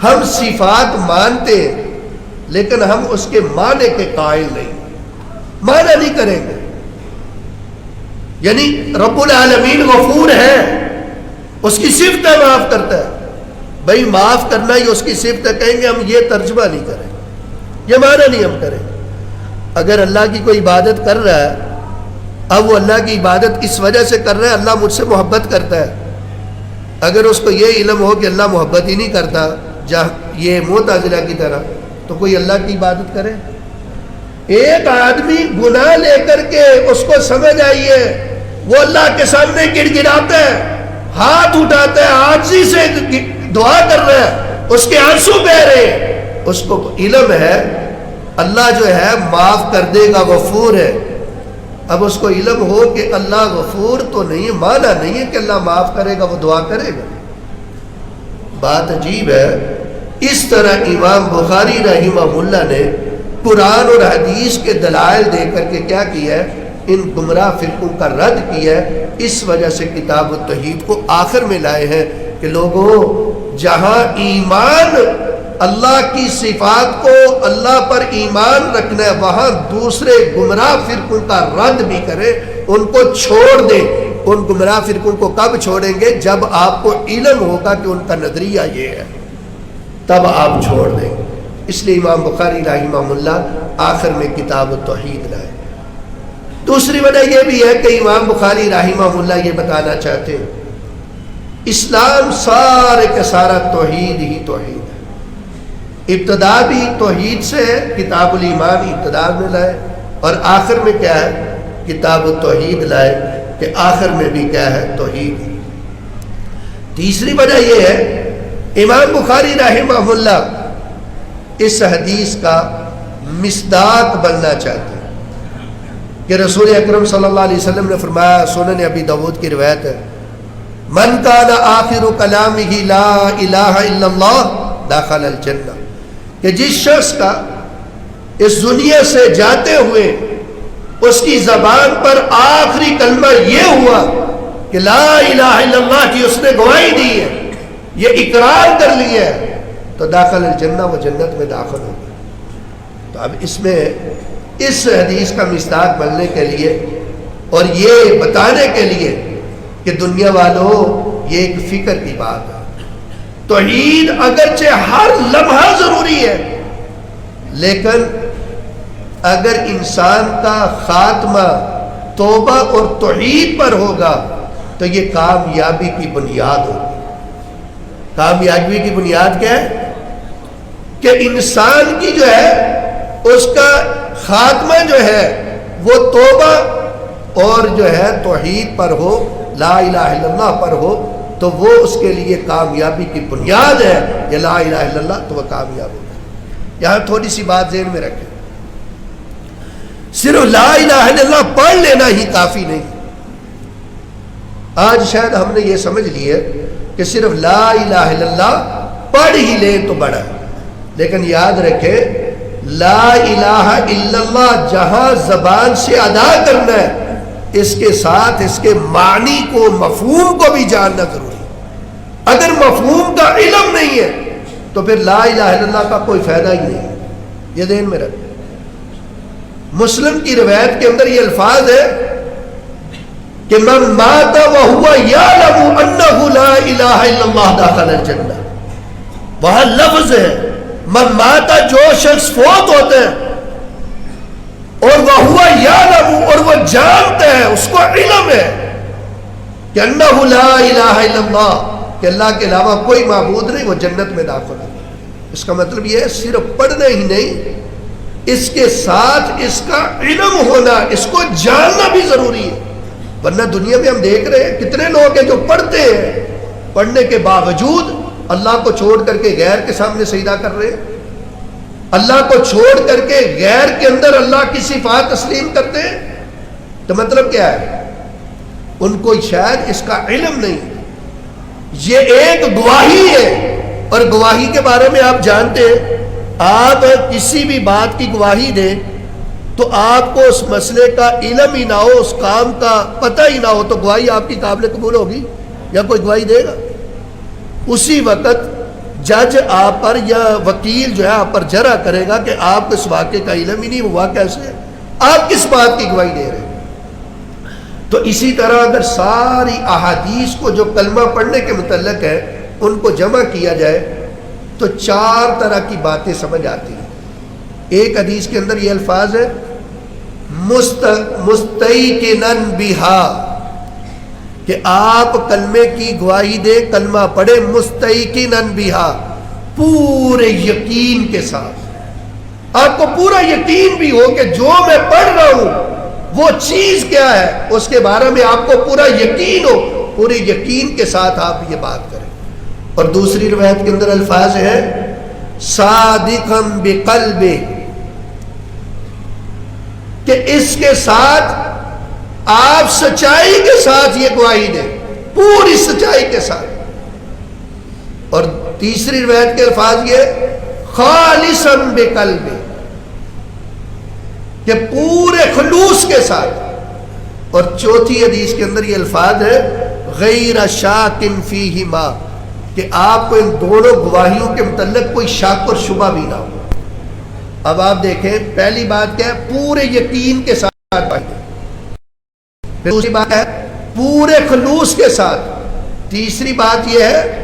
ہم صفات مانتے ہیں لیکن ہم اس کے معنی کے قائل نہیں، معنی نہیں کریں گے. یعنی رب العالمین غفور ہے، اس کی صفت ہے معاف کرتا ہے، بھئی معاف کرنا ہی اس کی صفت ہے، کہیں گے ہم یہ ترجمہ نہیں کریں، یہ معنی نہیں ہم کریں. اگر اللہ کی کوئی عبادت کر رہا ہے، اب وہ اللہ کی عبادت اس وجہ سے کر رہا ہے اللہ مجھ سے محبت کرتا ہے. اگر اس کو یہ علم ہو کہ اللہ محبت ہی نہیں کرتا یہ معتزلہ کی طرح، تو کوئی اللہ کی عبادت کرے؟ ایک آدمی گناہ لے کر کے اس کو سمجھ آئیے وہ اللہ کے سامنے گڑ گڑاتا ہے، ہاتھ اٹھاتا ہے، عاجزی سے دعا کر رہا ہے، اس کے آنسو بہ رہے ہیں، اس کو علم ہے اللہ جو ہے معاف کر دے گا، غفور ہے، اب اس کو علم ہو کہ اللہ غفور تو نہیں، مانا نہیں ہے کہ اللہ معاف کرے گا، وہ دعا کرے گا۔ بات عجیب ہے۔ اس طرح امام بخاری رحمہ اللہ نے قرآن اور حدیث کے دلائل دے کر کے کیا کیا ہے؟ ان گمراہ فرقوں کا رد کیا ہے۔ اس وجہ سے کتاب التوحید کو آخر میں لائے ہیں کہ لوگوں، جہاں ایمان اللہ کی صفات کو، اللہ پر ایمان رکھنا ہے، وہاں دوسرے گمراہ فرقوں کا رد بھی کریں، ان کو چھوڑ دیں۔ ان گمراہ فرقوں کو کب چھوڑیں گے؟ جب آپ کو علم ہوگا کہ ان کا نظریہ یہ ہے، تب آپ چھوڑ دیں۔ اس لیے امام بخاری رحمہ اللہ آخر میں کتاب التوحید لائے۔ دوسری وجہ یہ بھی ہے کہ امام بخاری رحمہ اللہ یہ بتانا چاہتے ہیں اسلام سارے کا سارا توحید ہی توحید ہے۔ ابتدا بھی توحید سے ہے، کتاب الایمان ابتدا میں لائے، اور آخر میں کیا ہے؟ کتاب التوحید لائے، کہ آخر میں بھی کیا ہے؟ توحید۔ تیسری وجہ یہ ہے امام بخاری رحمہ اللہ اس حدیث کا مصداق بننا چاہتے ہیں کہ رسول اکرم صلی اللہ علیہ وسلم نے فرمایا، سنن ابی داؤد کی روایت ہے، من کان آخر کلامہ لا الہ الا اللہ دخل الجنہ، کہ جس شخص کا اس دنیا سے جاتے ہوئے اس کی زبان پر آخری کلمہ یہ ہوا کہ لا الہ الا اللہ کی اس نے گواہی دی ہے، یہ اقرار کر لیا ہے، تو داخل الجنہ، وہ جنت میں داخل ہوگا۔ تو اب اس میں اس حدیث کا مصداق بننے کے لیے اور یہ بتانے کے لیے کہ دنیا والوں یہ ایک فکر کی بات ہے، توحید اگرچہ ہر لمحہ ضروری ہے، لیکن اگر انسان کا خاتمہ توبہ اور توحید پر ہوگا تو یہ کامیابی کی بنیاد ہوگی۔ کامیابی کی بنیاد کیا ہے؟ کہ انسان کی جو ہے اس کا خاتمہ جو ہے وہ توبہ اور جو ہے توحید پر ہو، لا الہ الا اللہ پر ہو، تو وہ اس کے لیے کامیابی کی بنیاد ہے۔ یہ لا الہ الا اللہ، تو وہ کامیاب ہوگا۔ یہاں تھوڑی سی بات ذہن میں رکھیں، صرف لا الہ الا اللہ پڑھ لینا ہی کافی نہیں۔ آج شاید ہم نے یہ سمجھ لیا کہ صرف لا الہ الا اللہ پڑھ ہی لیں تو بڑا ہے، لیکن یاد رکھیں لا الہ الا اللہ جہاں زبان سے ادا کرنا ہے، اس کے ساتھ اس کے معنی کو، مفہوم کو بھی جاننا ضروری ہے۔ اگر مفہوم کا علم نہیں ہے تو پھر لا الہ الا اللہ کا کوئی فائدہ ہی نہیں، یہ ذہن میں رکھیں۔ مسلم کی روایت کے اندر یہ الفاظ ہے کہ من مات وهو يعلم انه لا الہ الا اللہ دخل الجنہ، وہاں لفظ ہے من مات، جو شخص فوت ہوتے ہیں اور وهو يعلم، اور وہ جانتے ہیں، اس کو علم ہے کہ انه لا الہ الا اللہ، کہ اللہ کے علاوہ کوئی معبود نہیں، وہ جنت میں داخل ہے۔ اس کا مطلب یہ ہے صرف پڑھنا ہی نہیں، اس کے ساتھ اس کا علم ہونا، اس کو جاننا بھی ضروری ہے۔ ورنہ دنیا میں ہم دیکھ رہے ہیں کتنے لوگ ہیں جو پڑھتے ہیں، پڑھنے کے باوجود اللہ کو چھوڑ کر کے غیر کے سامنے سجدہ کر رہے ہیں، اللہ کو چھوڑ کر کے غیر کے اندر اللہ کی صفات تسلیم کرتے ہیں۔ تو مطلب کیا ہے؟ ان کو شاید اس کا علم نہیں۔ یہ ایک گواہی ہے، اور گواہی کے بارے میں آپ جانتے ہیں، آپ کسی بھی بات کی گواہی دیں تو آپ کو اس مسئلے کا علم ہی نہ ہو، اس کام کا پتہ ہی نہ ہو، تو گواہی آپ کی قابل قبول ہوگی یا کوئی گواہی دے گا؟ اسی وقت جج آپ پر یا وکیل جو ہے آپ پر جرح کرے گا کہ آپ کو اس واقعے کا علم ہی نہیں ہوا، کیسے آپ کس بات کی گواہی دے رہے ہیں؟ تو اسی طرح اگر ساری احادیث کو جو کلمہ پڑھنے کے متعلق ہے ان کو جمع کیا جائے تو 4 طرح کی باتیں سمجھ آتی ہیں۔ ایک حدیث کے اندر یہ الفاظ ہے مستیقنن بہا، کہ آپ کلمے کی گواہی دے، کلمہ پڑھے مستیقنن بہا، پورے یقین کے ساتھ۔ آپ کو پورا یقین بھی ہو کہ جو میں پڑھ رہا ہوں وہ چیز کیا ہے، اس کے بارے میں آپ کو پورا یقین ہو، پورے یقین کے ساتھ آپ یہ بات کریں۔ اور دوسری روایت کے اندر الفاظ ہے صادقاً بقلبہ، کہ اس کے ساتھ آپ سچائی کے ساتھ یہ گواہی دیں، پوری سچائی کے ساتھ. اور تیسری روایت کے الفاظ یہ خالصا بقلب، کہ پورے خلوص کے ساتھ. اور چوتھی حدیث کے اندر یہ الفاظ ہے غیر شاک فیہما، کہ آپ کو ان دونوں گواہیوں کے متعلق کوئی شک اور شبہ بھی نہ ہو. اب آپ دیکھیں پہلی بات کیا ہے؟ پورے یقین کے ساتھ. دوسری بات ہے پورے خلوص کے ساتھ. تیسری بات یہ ہے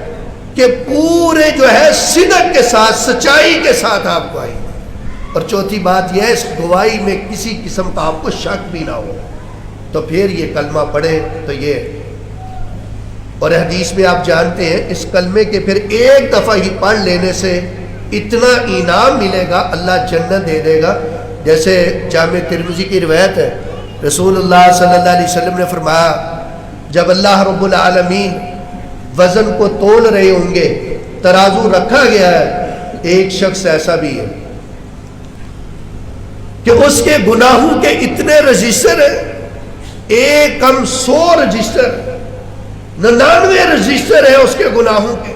کہ پورے جو ہے صدق کے ساتھ، سچائی کے ساتھ آپ گواہی. اور چوتھی بات یہ ہے اس گواہی میں کسی قسم کا آپ کو شک بھی نہ ہو. تو پھر یہ کلمہ پڑھیں تو یہ. اور حدیث میں آپ جانتے ہیں اس کلمے کے پھر ایک دفعہ ہی پڑھ لینے سے اتنا انعام ملے گا، اللہ جنت دے دے گا. جیسے جامع ترمذی کی روایت ہے، رسول اللہ صلی اللہ علیہ وسلم نے فرمایا جب اللہ رب العالمین وزن کو تول رہے ہوں گے، ترازو رکھا گیا ہے، ایک شخص ایسا بھی ہے کہ اس کے گناہوں کے اتنے رجسٹر ہیں، ایک کم 100 رجسٹر، 99 رجسٹر ہے اس کے گناہوں کے.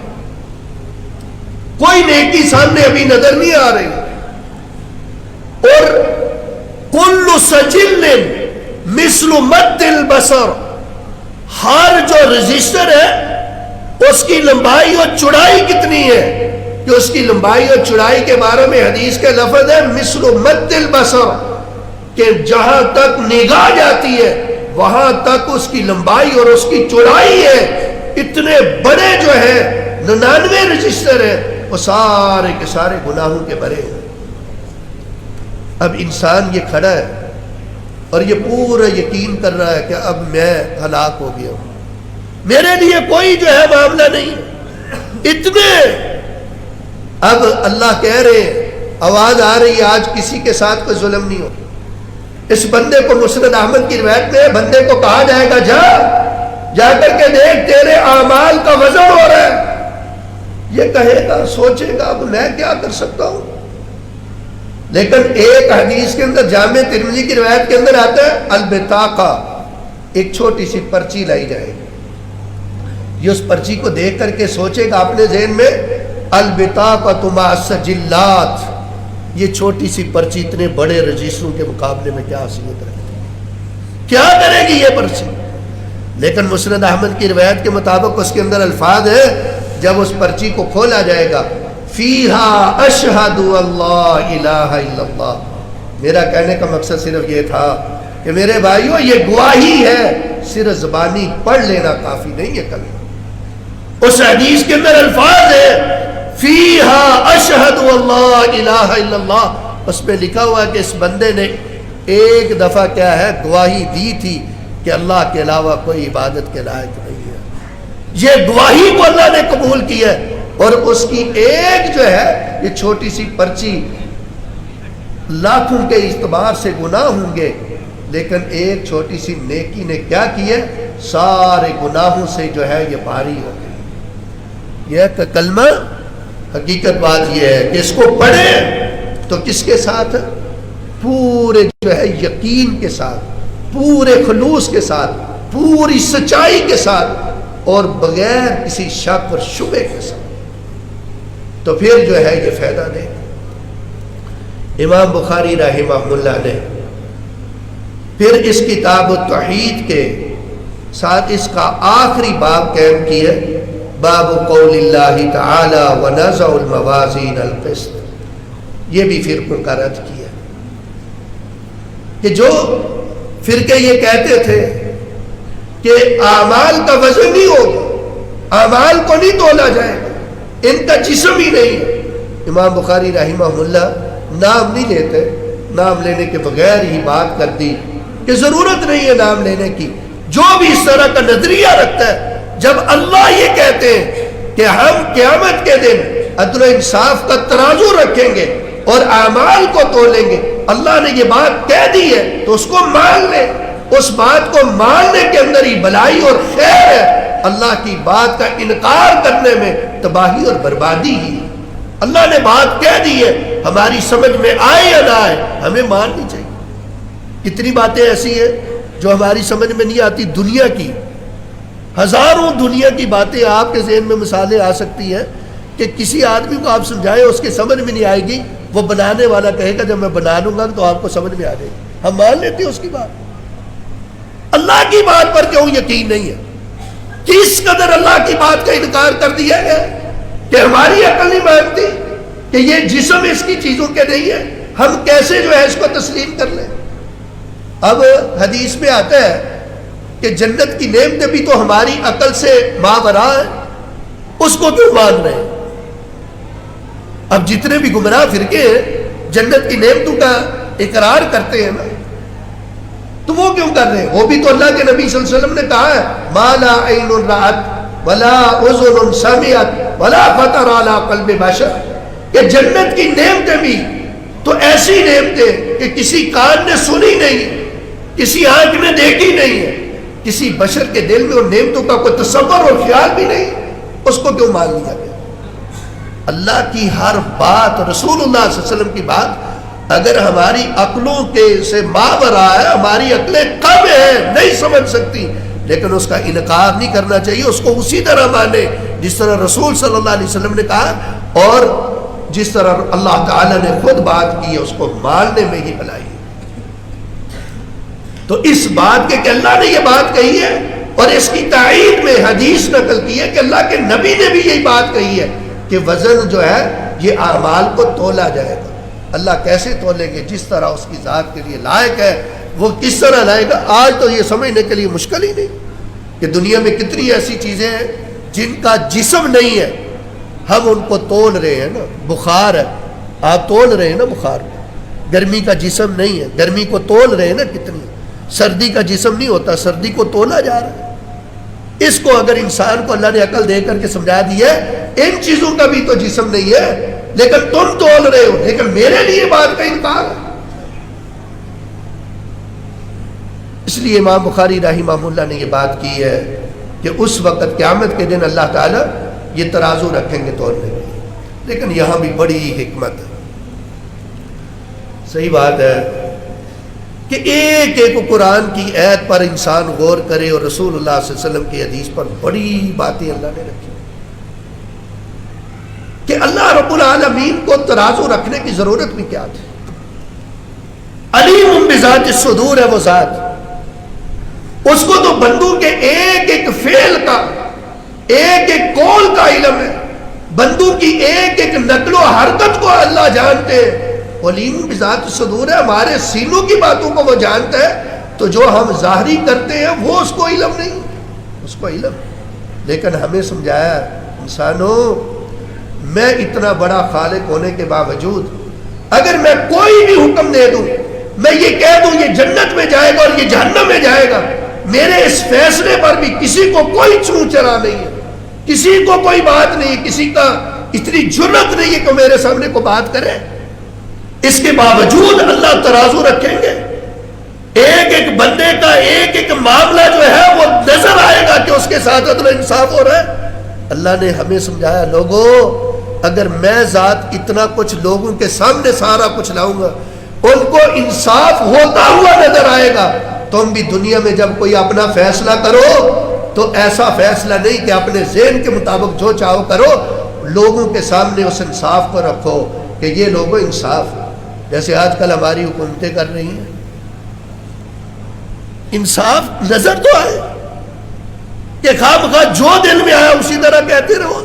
کوئی نیکی سامنے ابھی نظر نہیں آ رہی. اور کل سجل مثل مد البصر، ہر جو رجسٹر ہے اس کی لمبائی اور چوڑائی کتنی ہے، کہ اس کی لمبائی اور چوڑائی کے بارے میں حدیث کا لفظ ہے مثل مد البصر، کہ جہاں تک نگاہ جاتی ہے وہاں تک اس کی لمبائی اور اس کی چوڑائی ہے. اتنے بڑے جو ہے 99 رجسٹر ہیں، وہ سارے کے سارے گناہوں کے بھرے ہیں. اب انسان یہ کھڑا ہے اور یہ پورا یقین کر رہا ہے کہ اب میں ہلاک ہو گیا ہوں، میرے لیے کوئی جو ہے معاملہ نہیں. اتنے اب اللہ کہہ رہے ہیں، آواز آ رہی ہے آج کسی کے ساتھ کوئی ظلم نہیں ہو. اس بندے کو مسند احمد کی روایت میں بندے کو کہا جائے گا جا کر کے دیکھ تیرے اعمال کا وزن ہو رہا ہے. یہ کہے گا، سوچے گا اب میں کیا کر سکتا ہوں. لیکن ایک حدیث کے اندر جامع ترمذی کی روایت کے اندر آتا ہے البطاقہ، ایک چھوٹی سی پرچی لائی جائے گی. یہ اس پرچی کو دیکھ کر کے سوچے گا اپنے ذہن میں البطاقۃ مع السجلات، یہ چھوٹی سی پرچی اتنے بڑے رجسٹروں کے مقابلے میں کیا حیثیت رکھتی ہے، کیا کرے گی یہ پرچی. لیکن مسند احمد کی روایت کے مطابق اس کے اندر الفاظ ہے جب اس پرچی کو کھولا جائے گا فیہا اشہد اللہ الہ الا اللہ. میرا کہنے کا مقصد صرف یہ تھا کہ میرے بھائیوں یہ گواہی ہے، صرف زبانی پڑھ لینا کافی نہیں ہے. کلمہ اس حدیث کے اندر الفاظ ہے فیہا اشہد اللہ الہ الا اللہ، اس پہ لکھا ہوا ہے کہ اس بندے نے ایک دفعہ کیا ہے گواہی دی تھی کہ اللہ کے علاوہ کوئی عبادت کے لائق نہیں ہے. یہ گواہی کو اللہ نے قبول کی ہے. اور اس کی ایک جو ہے یہ چھوٹی سی پرچی، لاکھوں کے اعتبار سے گناہ ہوں گے، لیکن ایک چھوٹی سی نیکی نے کیا کی ہے، سارے گناہوں سے جو ہے یہ بھاری ہو گئی. یہ کلمہ حقیقت بات یہ ہے کہ اس کو پڑھیں تو کس کے ساتھ، پورے جو ہے یقین کے ساتھ، پورے خلوص کے ساتھ، پوری سچائی کے ساتھ، اور بغیر کسی شک اور شبہ کے ساتھ. تو پھر جو ہے یہ فائدہ دے. امام بخاری رحمہ اللہ نے پھر اس کتاب التوحید کے ساتھ اس کا آخری باب قائم کیا، باب قول اللہ تعالی ونضع الموازین القسط. یہ بھی فرقوں کا رد کیا کہ جو فرقے یہ کہتے تھے کہ اعمال کا وزن نہیں ہوگا، اعمال کو نہیں تولا جائے گا، ان کا جسم ہی نہیں ہے. امام بخاری رحمہ اللہ نام نہیں لیتے، نام لینے کے بغیر ہی بات کر دی کہ ضرورت نہیں ہے نام لینے کی. جو بھی اس طرح کا نظریہ رکھتا ہے، جب اللہ یہ کہتے ہیں کہ ہم قیامت کے دن عدل و انصاف کا ترازو رکھیں گے اور اعمال کو تولیں گے، اللہ نے یہ بات کہہ دی ہے تو اس کو مان لیں. اس بات کو ماننے کے اندر ہی بھلائی اور خیر ہے. اللہ کی بات کا انکار کرنے میں تباہی اور بربادی ہی. اللہ نے بات کہہ دی ہے، ہماری سمجھ میں آئے یا نہ آئے ہمیں ماننی چاہیے. کتنی باتیں ایسی ہیں جو ہماری سمجھ میں نہیں آتی دنیا کی، ہزاروں دنیا کی باتیں آپ کے ذہن میں مثالیں آ سکتی ہیں کہ کسی آدمی کو آپ سمجھائیں اس کے سمجھ میں نہیں آئے گی، وہ بنانے والا کہے گا جب میں بنا لوں گا تو آپ کو سمجھ میں آ جائے گی، ہم مان لیتے ہیں اس کی بات۔ اللہ کی بات پر کیوں یقین نہیں ہے؟ کس قدر اللہ کی بات کا انکار کر دیا ہے کہ ہماری عقل نہیں مانتی کہ یہ جسم اس کی چیزوں کے نہیں ہے، ہم کیسے جو ہے اس کو تسلیم کر لیں؟ اب حدیث میں آتا ہے کہ جنت کی نعمتیں بھی تو ہماری عقل سے ماوراء ہے، اس کو کیوں مان رہے ہیں؟ اب جتنے بھی گمراہ فرقے ہیں جنت کی نعمتوں کا اقرار کرتے ہیں نا، تو وہ کیوں کر رہے ہیں؟ وہ بھی تو اللہ کے نبی صلی اللہ علیہ وسلم نے کہا ہے ما لا عین رأت ولا اذن سمعت ولا خطر علی قلب بشر، کہ جنت کی نعمتیں بھی تو ایسی نعمتیں کہ کسی کان نے سنی نہیں، کسی آنکھ نے دیکھی نہیں ہے، کسی بشر کے دل میں ان نعمتوں کا کوئی تصور اور خیال بھی نہیں، اس کو کیوں مان لیا گیا؟ اللہ کی ہر بات، رسول اللہ صلی اللہ علیہ وسلم کی بات اگر ہماری عقلوں کے سے ماوراء ہے، ہماری عقلیں کم ہیں، نہیں سمجھ سکتی، لیکن اس کا انکار نہیں کرنا چاہیے، اس کو اسی طرح مانے جس طرح رسول صلی اللہ علیہ وسلم نے کہا، اور جس طرح اللہ تعالیٰ نے خود بات کی ہے اس کو ماننے میں ہی بھلائی ہے۔ تو اس بات کے کہ اللہ نے یہ بات کہی ہے اور اس کی تائید میں حدیث نقل کی ہے کہ اللہ کے نبی نے بھی یہی بات کہی ہے کہ وزن جو ہے یہ اعمال کو تولا جائے گا۔ اللہ کیسے تولے گے؟ جس طرح اس کی ذات کے لیے لائق ہے وہ کس طرح لائے گا۔ آج تو یہ سمجھنے کے لیے مشکل ہی نہیں کہ دنیا میں کتنی ایسی چیزیں ہیں جن کا جسم نہیں ہے، ہم ان کو تول رہے ہیں نا۔ بخار ہے، آپ تول رہے ہیں نا بخار کو، گرمی کا جسم نہیں ہے، گرمی کو تول رہے ہیں نا کتنی۔ سردی کا جسم نہیں ہوتا، سردی کو تولا جا رہا ہے۔ اس کو اگر انسان کو اللہ نے عقل دے کر کے سمجھا دیا ہے ان چیزوں کا بھی تو جسم نہیں ہے، لیکن تم تول رہے ہو، لیکن میرے لیے بات کا انکار ہے۔ اس لیے امام بخاری رحمہ اللہ نے یہ بات کی ہے کہ اس وقت قیامت کے دن اللہ تعالیٰ یہ ترازو رکھیں گے تولنے میں۔ لیکن یہاں بھی بڑی حکمت ہے، صحیح بات ہے کہ ایک ایک قرآن کی آیت پر انسان غور کرے، اور رسول اللہ صلی اللہ علیہ وسلم کی حدیث پر بڑی باتیں اللہ نے رکھی کہ اللہ رب العالمین کو ترازو رکھنے کی ضرورت بھی کیا تھی۔ علیم بذات الصدور ہے وہ ذات، اس کو تو بندوں کے ایک ایک فعل کا، ایک ایک قول کا علم ہے، بندوں کی ایک ایک نقل و حرکت کو اللہ جانتے ہیں۔ علیم بذات الصدور ہے، ہمارے سینوں کی باتوں کو وہ جانتا ہے، تو جو ہم ظاہری کرتے ہیں وہ اس کو علم نہیں، اس کو علم۔ لیکن ہمیں سمجھایا انسانوں، میں اتنا بڑا خالق ہونے کے باوجود اگر میں کوئی بھی حکم دے دوں، میں یہ کہہ دوں یہ جنت میں جائے گا اور یہ جہنم میں جائے گا، میرے اس فیصلے پر بھی کسی کو کوئی چون چرا نہیں ہے، کسی کو کوئی بات نہیں، کسی کا اتنی جرت نہیں ہے کہ میرے سامنے کو بات کرے۔ اس کے باوجود اللہ ترازو رکھیں گے، ایک ایک بندے کا ایک ایک معاملہ جو ہے وہ نظر آئے گا کہ اس کے ساتھ عدل و انصاف ہو رہا ہے۔ اللہ نے ہمیں سمجھایا لوگوں، اگر میں ذات اتنا کچھ لوگوں کے سامنے سارا کچھ لاؤں گا، ان کو انصاف ہوتا ہوا نظر آئے گا، تم بھی دنیا میں جب کوئی اپنا فیصلہ کرو تو ایسا فیصلہ نہیں کہ اپنے ذہن کے مطابق جو چاہو کرو، لوگوں کے سامنے اس انصاف کو رکھو کہ یہ لوگوں انصاف ہے۔ جیسے آج کل ہماری حکومتیں کر رہی ہیں، انصاف نظر تو آئے کہ خواہ مخواہ جو دل میں آیا اسی طرح کہتے رہو۔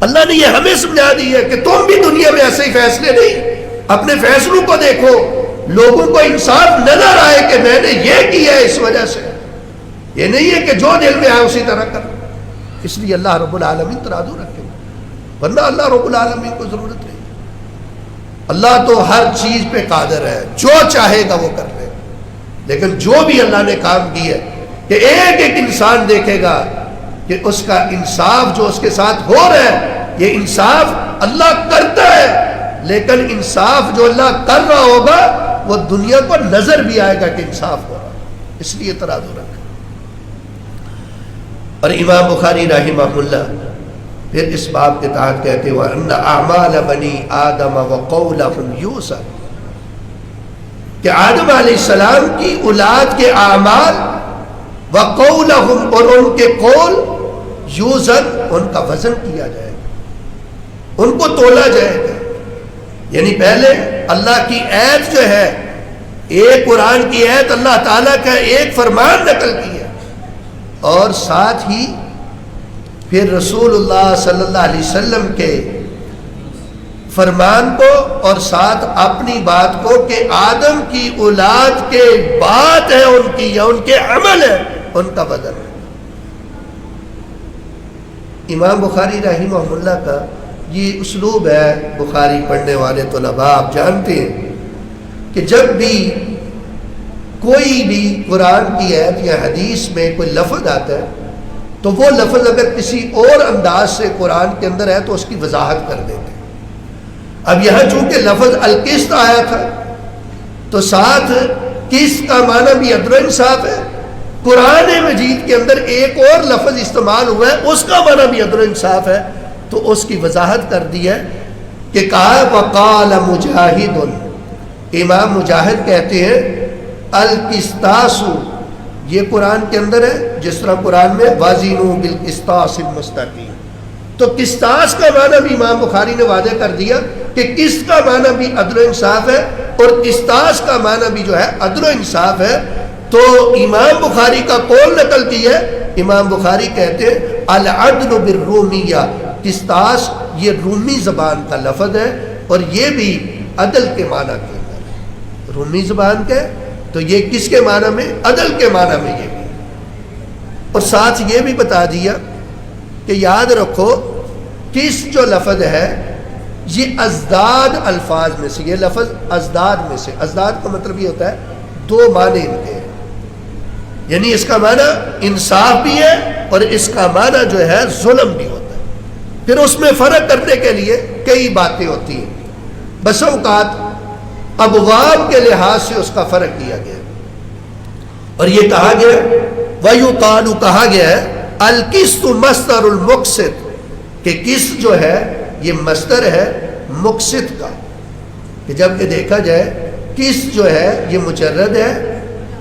اللہ نے یہ ہمیں سمجھا دی ہے کہ تم بھی دنیا میں ایسے ہی فیصلے نہیں، اپنے فیصلوں کو دیکھو، لوگوں کو انصاف نظر آئے کہ میں نے یہ کیا ہے اس وجہ سے، یہ نہیں ہے کہ جو دل میں آئے اسی طرح کر۔ اس لیے اللہ رب العالمین ترازو رکھے، ورنہ اللہ رب العالمین کو ضرورت نہیں۔ اللہ تو ہر چیز پہ قادر ہے، جو چاہے گا وہ کر لے، لیکن جو بھی اللہ نے کام کیا ہے کہ ایک ایک انسان دیکھے گا کہ اس کا انصاف جو اس کے ساتھ ہو رہا ہے، یہ انصاف اللہ کرتا ہے، لیکن انصاف جو اللہ کر رہا ہوگا وہ دنیا کو نظر بھی آئے گا کہ انصاف ہو رہا ہے۔ اس لیے ترازو رکھا۔ اور امام بخاری رحمہ اللہ پھر اس باب کے تحت کہتے وَأَنَّ أَعْمَالَ بَنِي آدَمَ وَقَوْلَهُمْ يُوسَفُ، کہ آدم علیہ السلام کی اولاد کے اعمال وقولہم اور ان کے قول یوزن ان کا وزن کیا جائے گا، ان کو تولا جائے گا. یعنی پہلے اللہ کی آیت جو ہے، ایک قرآن کی آیت اللہ تعالیٰ کا ایک فرمان نقل کیا، اور ساتھ ہی پھر رسول اللہ صلی اللہ علیہ وسلم کے فرمان کو اور ساتھ اپنی بات کو کہ آدم کی اولاد کے بات ہے ان کی یا ان کے عمل ہے ان کا بدل ہے. امام بخاری رحمہ اللہ کا یہ اسلوب ہے. بخاری پڑھنے والے طلباء آپ جانتے ہیں کہ جب بھی کوئی بھی قرآن کی آیت یا حدیث میں کوئی لفظ آتا ہے تو وہ لفظ اگر کسی اور انداز سے قرآن کے اندر ہے تو اس کی وضاحت کر دیتے ہیں. اب یہاں چونکہ لفظ القسط آیا تھا تو ساتھ قسط کا معنی بھی عدل و انصاف ہے. قرآن مجید کے اندر ایک اور لفظ استعمال ہوا ہے اس کا معنی بھی عدل و انصاف ہے، تو اس کی وضاحت کر دی ہے کہ کہا وقال مجاہد، امام مجاہد کہتے ہیں القسطاس، یہ قرآن کے اندر ہے جس طرح قرآن میں وازنوا بالقسطاس المستقیم، تو قسطاس کا معنی بھی امام بخاری نے واضح کر دیا کہ قسط کا معنی بھی عدل و انصاف ہے اور قسطاس کا معنی بھی جو ہے عدل و انصاف ہے. تو امام بخاری کا قول نقل کی ہے. امام بخاری کہتے ہیں العدل بالرومیہ، قسطاس یہ رومی زبان کا لفظ ہے اور یہ بھی عدل کے معنی کے اندر ہے. رومی زبان کا ہے تو یہ کس کے معنی میں؟ عدل کے معنی میں یہ بھی. اور ساتھ یہ بھی بتا دیا کہ یاد رکھو کس جو لفظ ہے یہ ازداد الفاظ میں سے، یہ لفظ ازداد میں سے، ازداد کا مطلب یہ ہوتا ہے دو معنی ان کے، یعنی اس کا معنی انصاف بھی ہے اور اس کا معنی جو ہے ظلم بھی ہوتا ہے. پھر اس میں فرق کرنے کے لیے کئی باتیں ہوتی ہیں. بس اوقات ابواب کے لحاظ سے اس کا فرق کیا گیا اور یہ کہا گیا وَيُقَالُ کہا گیا ہے القسط مصدر المقسط، کہ قسط جو ہے یہ مصدر ہے مقسط کا، کہ جب کہ دیکھا جائے قسط جو ہے یہ مجرد ہے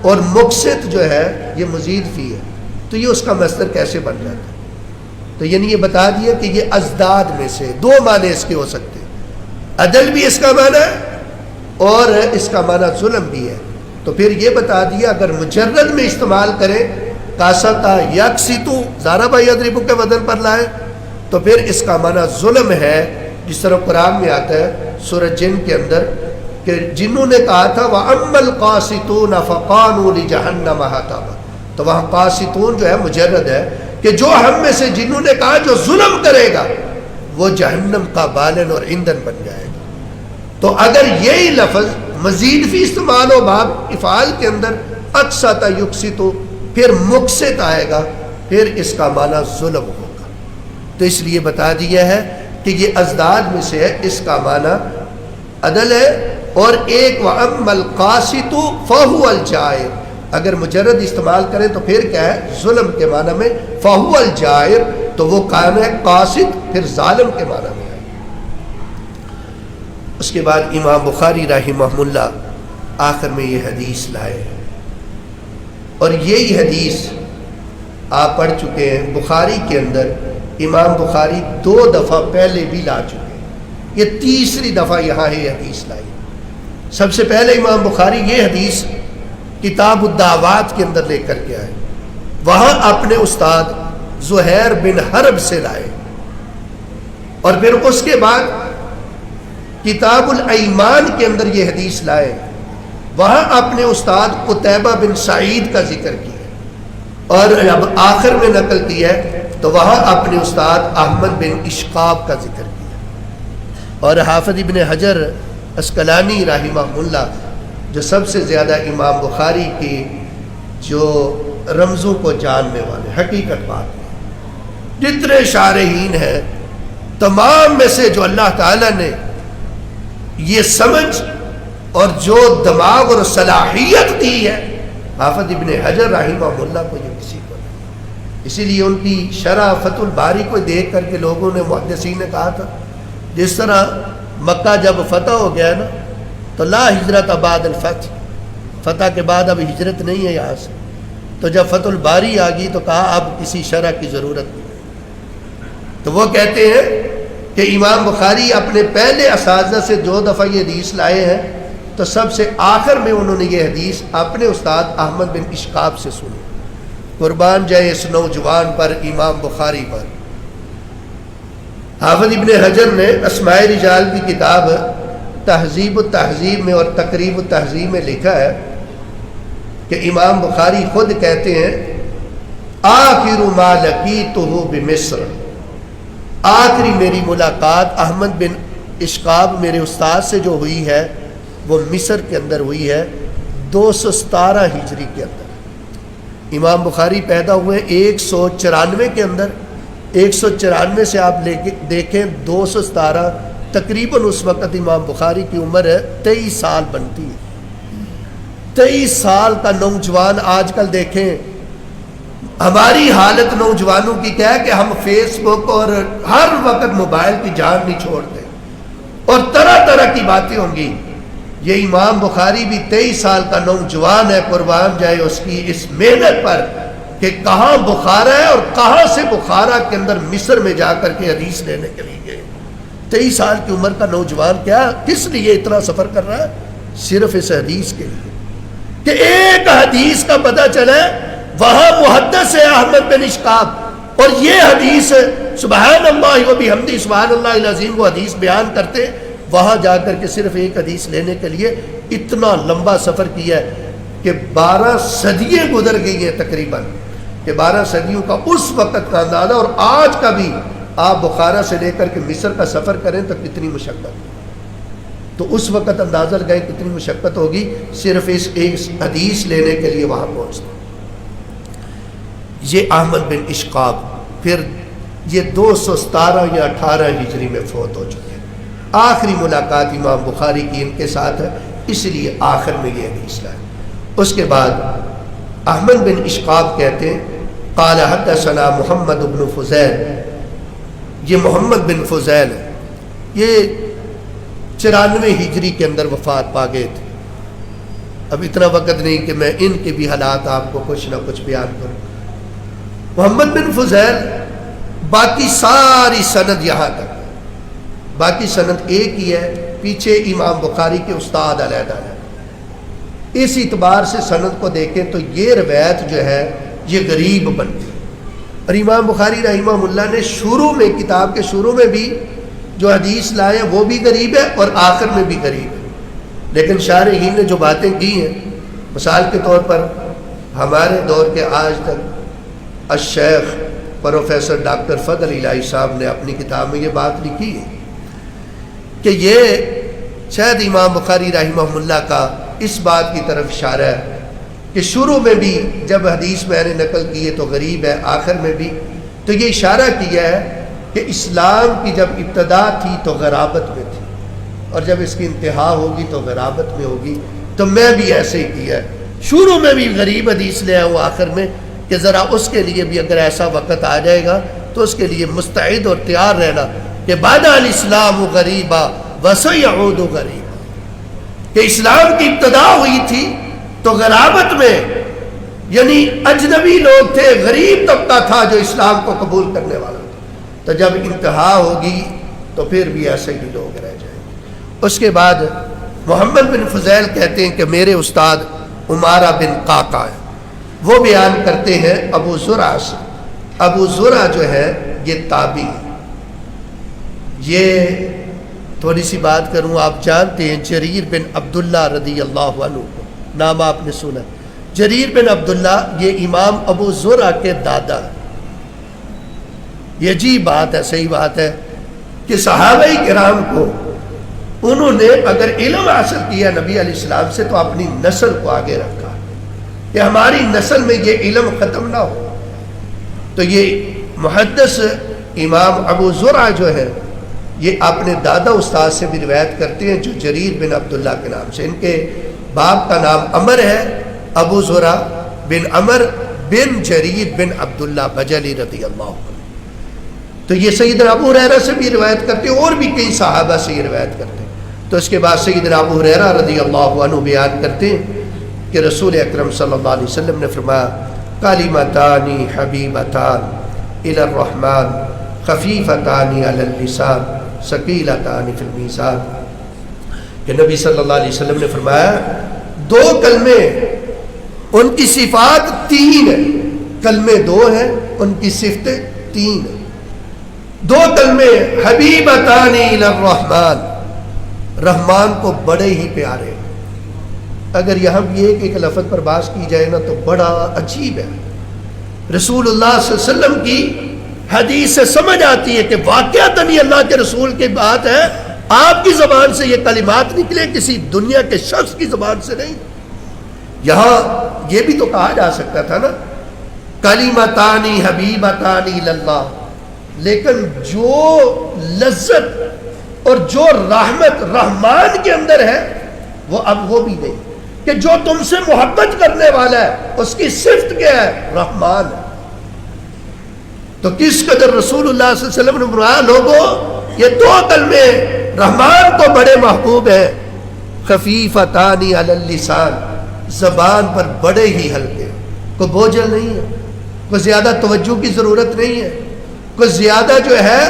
اور مقسط جو ہے یہ مزید فی ہے، تو یہ اس کا مصدر کیسے بن جاتا ہے؟ تو یعنی یہ بتا دیا کہ یہ ازداد میں سے دو معنی اس کے ہو سکتے ہیں، عدل بھی اس کا معنی ہے اور اس کا معنی ظلم بھی ہے. تو پھر یہ بتا دیا اگر مجرد میں استعمال کریں کاستا یکسیتو ضرب یضرب کے وزن پر لائے تو پھر اس کا معنی ظلم ہے، جس طرح قرآن میں آتا ہے سورہ جن کے اندر کہ جنہوں نے کہا تھا وَأَمَّا الْقَاسِطُونَ فَقَالُوا لِجَهَنَّمَ حَطَبًا، تو وہاں قاسطون جو ہے مجرد ہے کہ جو ہم میں سے جنہوں نے کہا جو ظلم کرے گا وہ جہنم کا بالن اور ایندھن بن جائے گا. تو اگر یہی لفظ مزید فی استعمال ہو باب افعال کے اندر اقسط یقسط، پھر مقسط آئے گا، پھر اس کا معنی ظلم ہوگا. تو اس لیے بتا دیا ہے کہ یہ ازداد میں سے ہے، اس کا معنی عدل ہے. اور ایک وَأَمَّا الْقَاسِطُ فَهُوَ الْجَائِرُ، اگر مجرد استعمال کریں تو پھر کیا ہے؟ ظلم کے معنی میں فَهُوَ الْجَائِرُ، تو وہ کام ہے قاسط، پھر ظالم کے معنی میں ہے. اس کے بعد امام بخاری رحمہ اللہ آخر میں یہ حدیث لائے اور یہی حدیث آپ پڑھ چکے ہیں. بخاری کے اندر امام بخاری 2 دفعہ پہلے بھی لا چکے ہیں، یہ تیسری دفعہ یہاں یہ حدیث لائی. سب سے پہلے امام بخاری یہ حدیث کتاب الدعوات کے اندر لے کر کے آئے، وہاں اپنے استاد زہیر بن حرب سے لائے، اور پھر اس کے بعد کتاب الایمان کے اندر یہ حدیث لائے، وہاں اپنے استاد قتیبہ بن سعید کا ذکر کیا، اور اب آخر میں نقل کی ہے تو وہاں اپنے استاد احمد بن اشقاب کا ذکر کیا. اور حافظ ابن حجر اسقلانی رحمہ اللہ جو سب سے زیادہ امام بخاری کی جو رمزوں کو جاننے والے، حقیقت بات ہے جتنے شارحین ہیں تمام میں سے جو اللہ تعالیٰ نے یہ سمجھ اور جو دماغ اور صلاحیت دی ہے حافظ ابن حجر رحمہ اللہ کو یہ کسی کو نہیں. اسی لیے ان کی شرح فتح الباری کو دیکھ کر کے لوگوں نے محدثین نے کہا تھا جس طرح مکہ جب فتح ہو گیا نا تو لا ہجرت بعد الفتح، فتح کے بعد اب ہجرت نہیں ہے یہاں سے. تو جب فتح الباری آ گئی تو کہا اب کسی شرح کی ضرورت نہیں. تو وہ کہتے ہیں کہ امام بخاری اپنے پہلے اساتذہ سے جو دفعہ یہ حدیث لائے ہیں تو سب سے آخر میں انہوں نے یہ حدیث اپنے استاد احمد بن اشقاب سے سنی. قربان جائے اس نوجوان پر، امام بخاری پر. حافظ ابن حجر نے اسماء رجال کی کتاب تہذیب التہذیب میں اور تقریب التہذیب میں لکھا ہے کہ امام بخاری خود کہتے ہیں آخر ما لقیتہ بمصر، آخری میری ملاقات احمد بن اشقاب میرے استاد سے جو ہوئی ہے وہ مصر کے اندر ہوئی ہے 217 ہجری کے اندر. امام بخاری پیدا ہوئے 194 کے اندر. 194 سے آپ لے کے دیکھیں 217 تقریباً اس وقت امام بخاری کی عمر 23 سال بنتی ہے. 23 سال کا نوجوان. آج کل دیکھیں ہماری حالت نوجوانوں کی کیا ہے کہ ہم فیس بک اور ہر وقت موبائل کی جان نہیں چھوڑتے اور طرح طرح کی باتیں ہوں گی. یہ امام بخاری بھی 23 سال کا نوجوان ہے، قربان جائے اس کی اس محنت پر کہ کہاں بخارا ہے اور کہاں سے بخارا کے اندر مصر میں جا کر کے حدیث لینے کے لیے گئے. 23 سال کی عمر کا نوجوان کیا کس لیے اتنا سفر کر رہا ہے؟ صرف اس حدیث کے لیے کہ ایک حدیث کا پتہ چلے وہاں محدث ہے احمد بن اشقاب اور یہ حدیث سبحان اللہ و بحمدہ سبحان اللہ العظیم وہ حدیث بیان کرتے، وہاں جا کر کے صرف ایک حدیث لینے کے لیے اتنا لمبا سفر کیا ہے کہ 12 صدیاں گزر گئی ہیں تقریباً. کہ 12 صدیوں کا اس وقت کا اندازہ. اور آج کا بھی آپ بخارا سے لے کر کے مصر کا سفر کریں تو کتنی مشقت. تو اس وقت اندازہ لگائیں کتنی مشقت ہوگی صرف اس ایک حدیث لینے کے لیے وہاں پہنچنا. یہ احمد بن اشقاب پھر یہ 217 یا 18 ہجری میں فوت ہو چکے ہیں. آخری ملاقات امام بخاری کی ان کے ساتھ ہے، اس لیے آخر میں یہ حدیث لائے. اس کے بعد احمد بن اشقاب کہتے ہیں قال حدثنا محمد بن فضیل. یہ محمد بن فضیل ہے، یہ 94 ہجری کے اندر وفات پا گئے تھے. اب اتنا وقت نہیں کہ میں ان کے بھی حالات آپ کو کچھ نہ کچھ بیان کروں. محمد بن فضیل باقی ساری سند یہاں تک، باقی سند ایک ہی ہے، پیچھے امام بخاری کے استاد علیحدہ ہے. اس اعتبار سے سند کو دیکھیں تو یہ روایت جو ہے یہ غریب بنتی ہے. اور امام بخاری رحمہ اللہ نے شروع میں کتاب کے شروع میں بھی جو حدیث لائے ہیں وہ بھی غریب ہے اور آخر میں بھی غریب ہے. لیکن شارحین نے جو باتیں کی ہیں، مثال کے طور پر ہمارے دور کے آج تک الشیخ پروفیسر ڈاکٹر فضل الہی صاحب نے اپنی کتاب میں یہ بات لکھی ہے کہ یہ شاید امام بخاری رحمہ اللہ کا اس بات کی طرف اشارہ ہے کہ شروع میں بھی جب حدیث میں نے نقل کی ہے تو غریب ہے، آخر میں بھی. تو یہ اشارہ کیا ہے کہ اسلام کی جب ابتدا تھی تو غرابت میں تھی اور جب اس کی انتہا ہوگی تو غرابت میں ہوگی. تو میں بھی ایسے ہی کیا ہے، شروع میں بھی غریب حدیث لے آؤں آخر میں کہ ذرا اس کے لیے بھی اگر ایسا وقت آ جائے گا تو اس کے لیے مستعد اور تیار رہنا کہ بدا الاسلام غریبا وسیعود غریبا، کہ اسلام کی ابتدا ہوئی تھی تو غرابت میں، یعنی اجنبی لوگ تھے، غریب طبقہ تھا جو اسلام کو قبول کرنے والا تھا. تو جب انتہا ہوگی تو پھر بھی ایسے ہی لوگ رہ جائیں گے. اس کے بعد محمد بن فضیل کہتے ہیں کہ میرے استاد عمارہ بن قعقاع ہے، وہ بیان کرتے ہیں ابو زرع سے. ابو زرع جو ہے یہ تابعی ہے. یہ تھوڑی سی بات کروں، آپ جانتے ہیں جریر بن عبداللہ رضی اللہ عنہ کو، نام آپ نے سنا. جریر بن عبداللہ یہ امام ابو زرع کے دادا ہے. یہ عجیب بات ہے، صحیح بات ہے کہ صحابہ کرام کو انہوں نے اگر علم حاصل کیا نبی علیہ السلام سے تو اپنی نسل کو آگے رکھا کہ ہماری نسل میں یہ علم ختم نہ ہو. تو یہ محدث امام ابو زرع جو ہے یہ اپنے دادا استاد سے بھی روایت کرتے ہیں جو جریر بن عبداللہ کے نام سے. ان کے باپ کا نام عمر ہے، ابو زرع بن عمر بن جریر بن عبداللہ بجلی رضی اللہ عنہ. تو یہ سیدنا ابو ہریرہ سے بھی روایت کرتے ہیں اور بھی کئی صحابہ سے یہ روایت کرتے ہیں. تو اس کے بعد سیدنا ابو ہریرہ رضی اللہ عنہ بیان کرتے ہیں کہ رسول اکرم صلی اللہ علیہ وسلم نے فرمایا کلمتان حبیبتان الی الرحمن خفیفتان علی اللسان ثقیلتان فی المیزان، کہ نبی صلی اللہ علیہ وسلم نے فرمایا دو کلمے ان کی صفات تین ہیں، کلمے دو ہیں ان کی صفتیں تین ہیں، دو کلمے حبیبتان الی الرحمن، رحمان کو بڑے ہی پیارے۔ اگر یہاں بھی ایک لفظ پر بات کی جائے نا تو بڑا عجیب ہے، رسول اللہ صلی اللہ علیہ وسلم کی حدیث سے سمجھ آتی ہے کہ واقعتاً یہ اللہ کے رسول کی بات ہے، آپ کی زبان سے یہ کلمات نکلے، کسی دنیا کے شخص کی زبان سے نہیں۔ یہاں یہ بھی تو کہا جا سکتا تھا نا کلمتان حبیبتان الی اللہ، لیکن جو لذت اور جو رحمت رحمان کے اندر ہے وہ اب وہ بھی نہیں، کہ جو تم سے محبت کرنے والا ہے اس کی صفت کیا ہے؟ رحمان ہے۔ تو کس قدر رسول اللہ صلی اللہ علیہ وسلم نے فرمایا لوگوں یہ دو کلمے رحمان کو بڑے محبوب ہیں، خفیفتان علی اللسان، زبان پر بڑے ہی ہلکے، کوئی بوجھل نہیں ہے، کوئی زیادہ توجہ کی ضرورت نہیں ہے، کوئی زیادہ جو ہے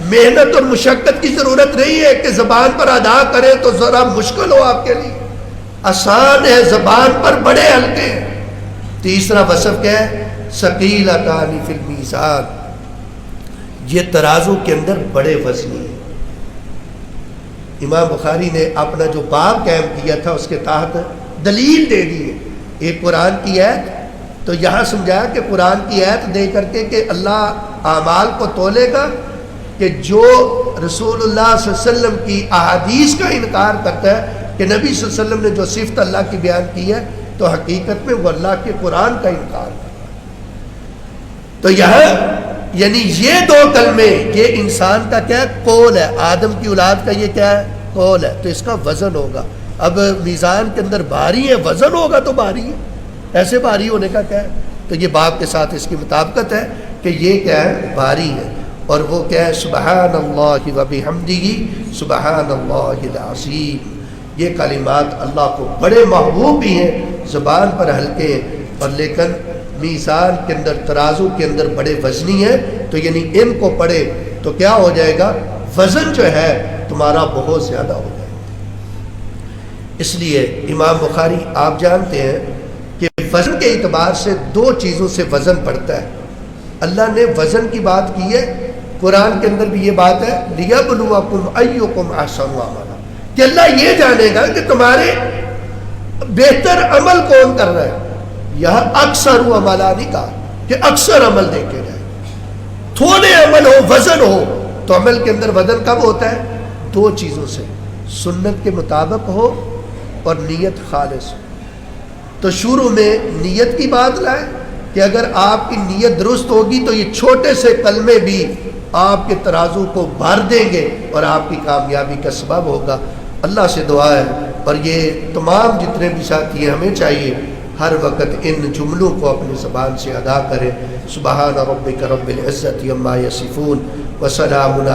محنت اور مشقت کی ضرورت نہیں ہے کہ زبان پر ادا کریں تو ذرا مشکل ہو آپ کے لیے، آسان ہے، زبان پر بڑے ہلکے ہیں۔ تیسرا وصف کیا ہے؟ ثقیلتان فی المیزان، یہ ترازو کے اندر بڑے وزنی ہیں۔ امام بخاری نے اپنا جو باب قائم کیا تھا اس کے تحت دلیل دے دی ہے، ایک قرآن کی آیت، تو یہاں سمجھایا کہ قرآن کی آیت دے کر کے کہ اللہ اعمال کو تولے گا، کہ جو رسول اللہ صلی اللہ علیہ وسلم کی احادیث کا انکار کرتا ہے کہ نبی صلی اللہ علیہ وسلم نے جو صفت اللہ کی بیان کی ہے تو حقیقت میں وہ اللہ کے قرآن کا انکار کرتا ہے۔ تو یہاں یعنی یہ دو کلمے یہ انسان کا کیا ہے؟ قول ہے، آدم کی اولاد کا یہ کیا ہے؟ قول ہے، تو اس کا وزن ہوگا۔ اب میزان کے اندر بھاری ہے، وزن ہوگا تو بھاری ہے، ایسے بھاری ہونے کا کیا ہے؟ تو یہ باب کے ساتھ اس کی مطابقت ہے کہ یہ کیا ہے؟ بھاری ہے، اور وہ کیا ہے؟ سبحان اللہ و بحمدہ سبحان اللہ العظیم، یہ کلمات اللہ کو بڑے محبوب بھی ہیں، زبان پر ہلکے ہیں، اور لیکن میزان کے اندر ترازو کے اندر بڑے وزنی ہیں، تو یعنی ان کو پڑھے تو کیا ہو جائے گا؟ وزن جو ہے تمہارا بہت زیادہ ہو جائے گا۔ اس لیے امام بخاری آپ جانتے ہیں کہ وزن کے اعتبار سے دو چیزوں سے وزن پڑتا ہے۔ اللہ نے وزن کی بات کی ہے، قرآن کے اندر بھی یہ بات ہے لِيَبْلُوَكُمْ أَيُّكُمْ أَحْسَنُ عَمَلًا، کہ اللہ یہ جانے گا کہ تمہارے بہتر عمل کون کر رہا ہے۔ یہاں اکثر عملہ نہیں کہا کہ اکثر عمل دیکھے جائے، تھوڑے عمل ہو، وزن ہو، تو عمل کے اندر وزن کب ہوتا ہے؟ دو چیزوں سے، سنت کے مطابق ہو اور نیت خالص ہو۔ تو شروع میں نیت کی بات لائے کہ اگر آپ کی نیت درست ہوگی تو یہ چھوٹے سے کلمے بھی آپ کے ترازو کو بھر دیں گے اور آپ کی کامیابی کا سبب ہوگا۔ اللہ سے دعا ہے، اور یہ تمام جتنے بھی ساتھی ہیں ہمیں چاہیے ہر وقت ان جملوں کو اپنی زبان سے ادا کریں۔ سبحان ربک رب العزت عما یصفون وسلام علی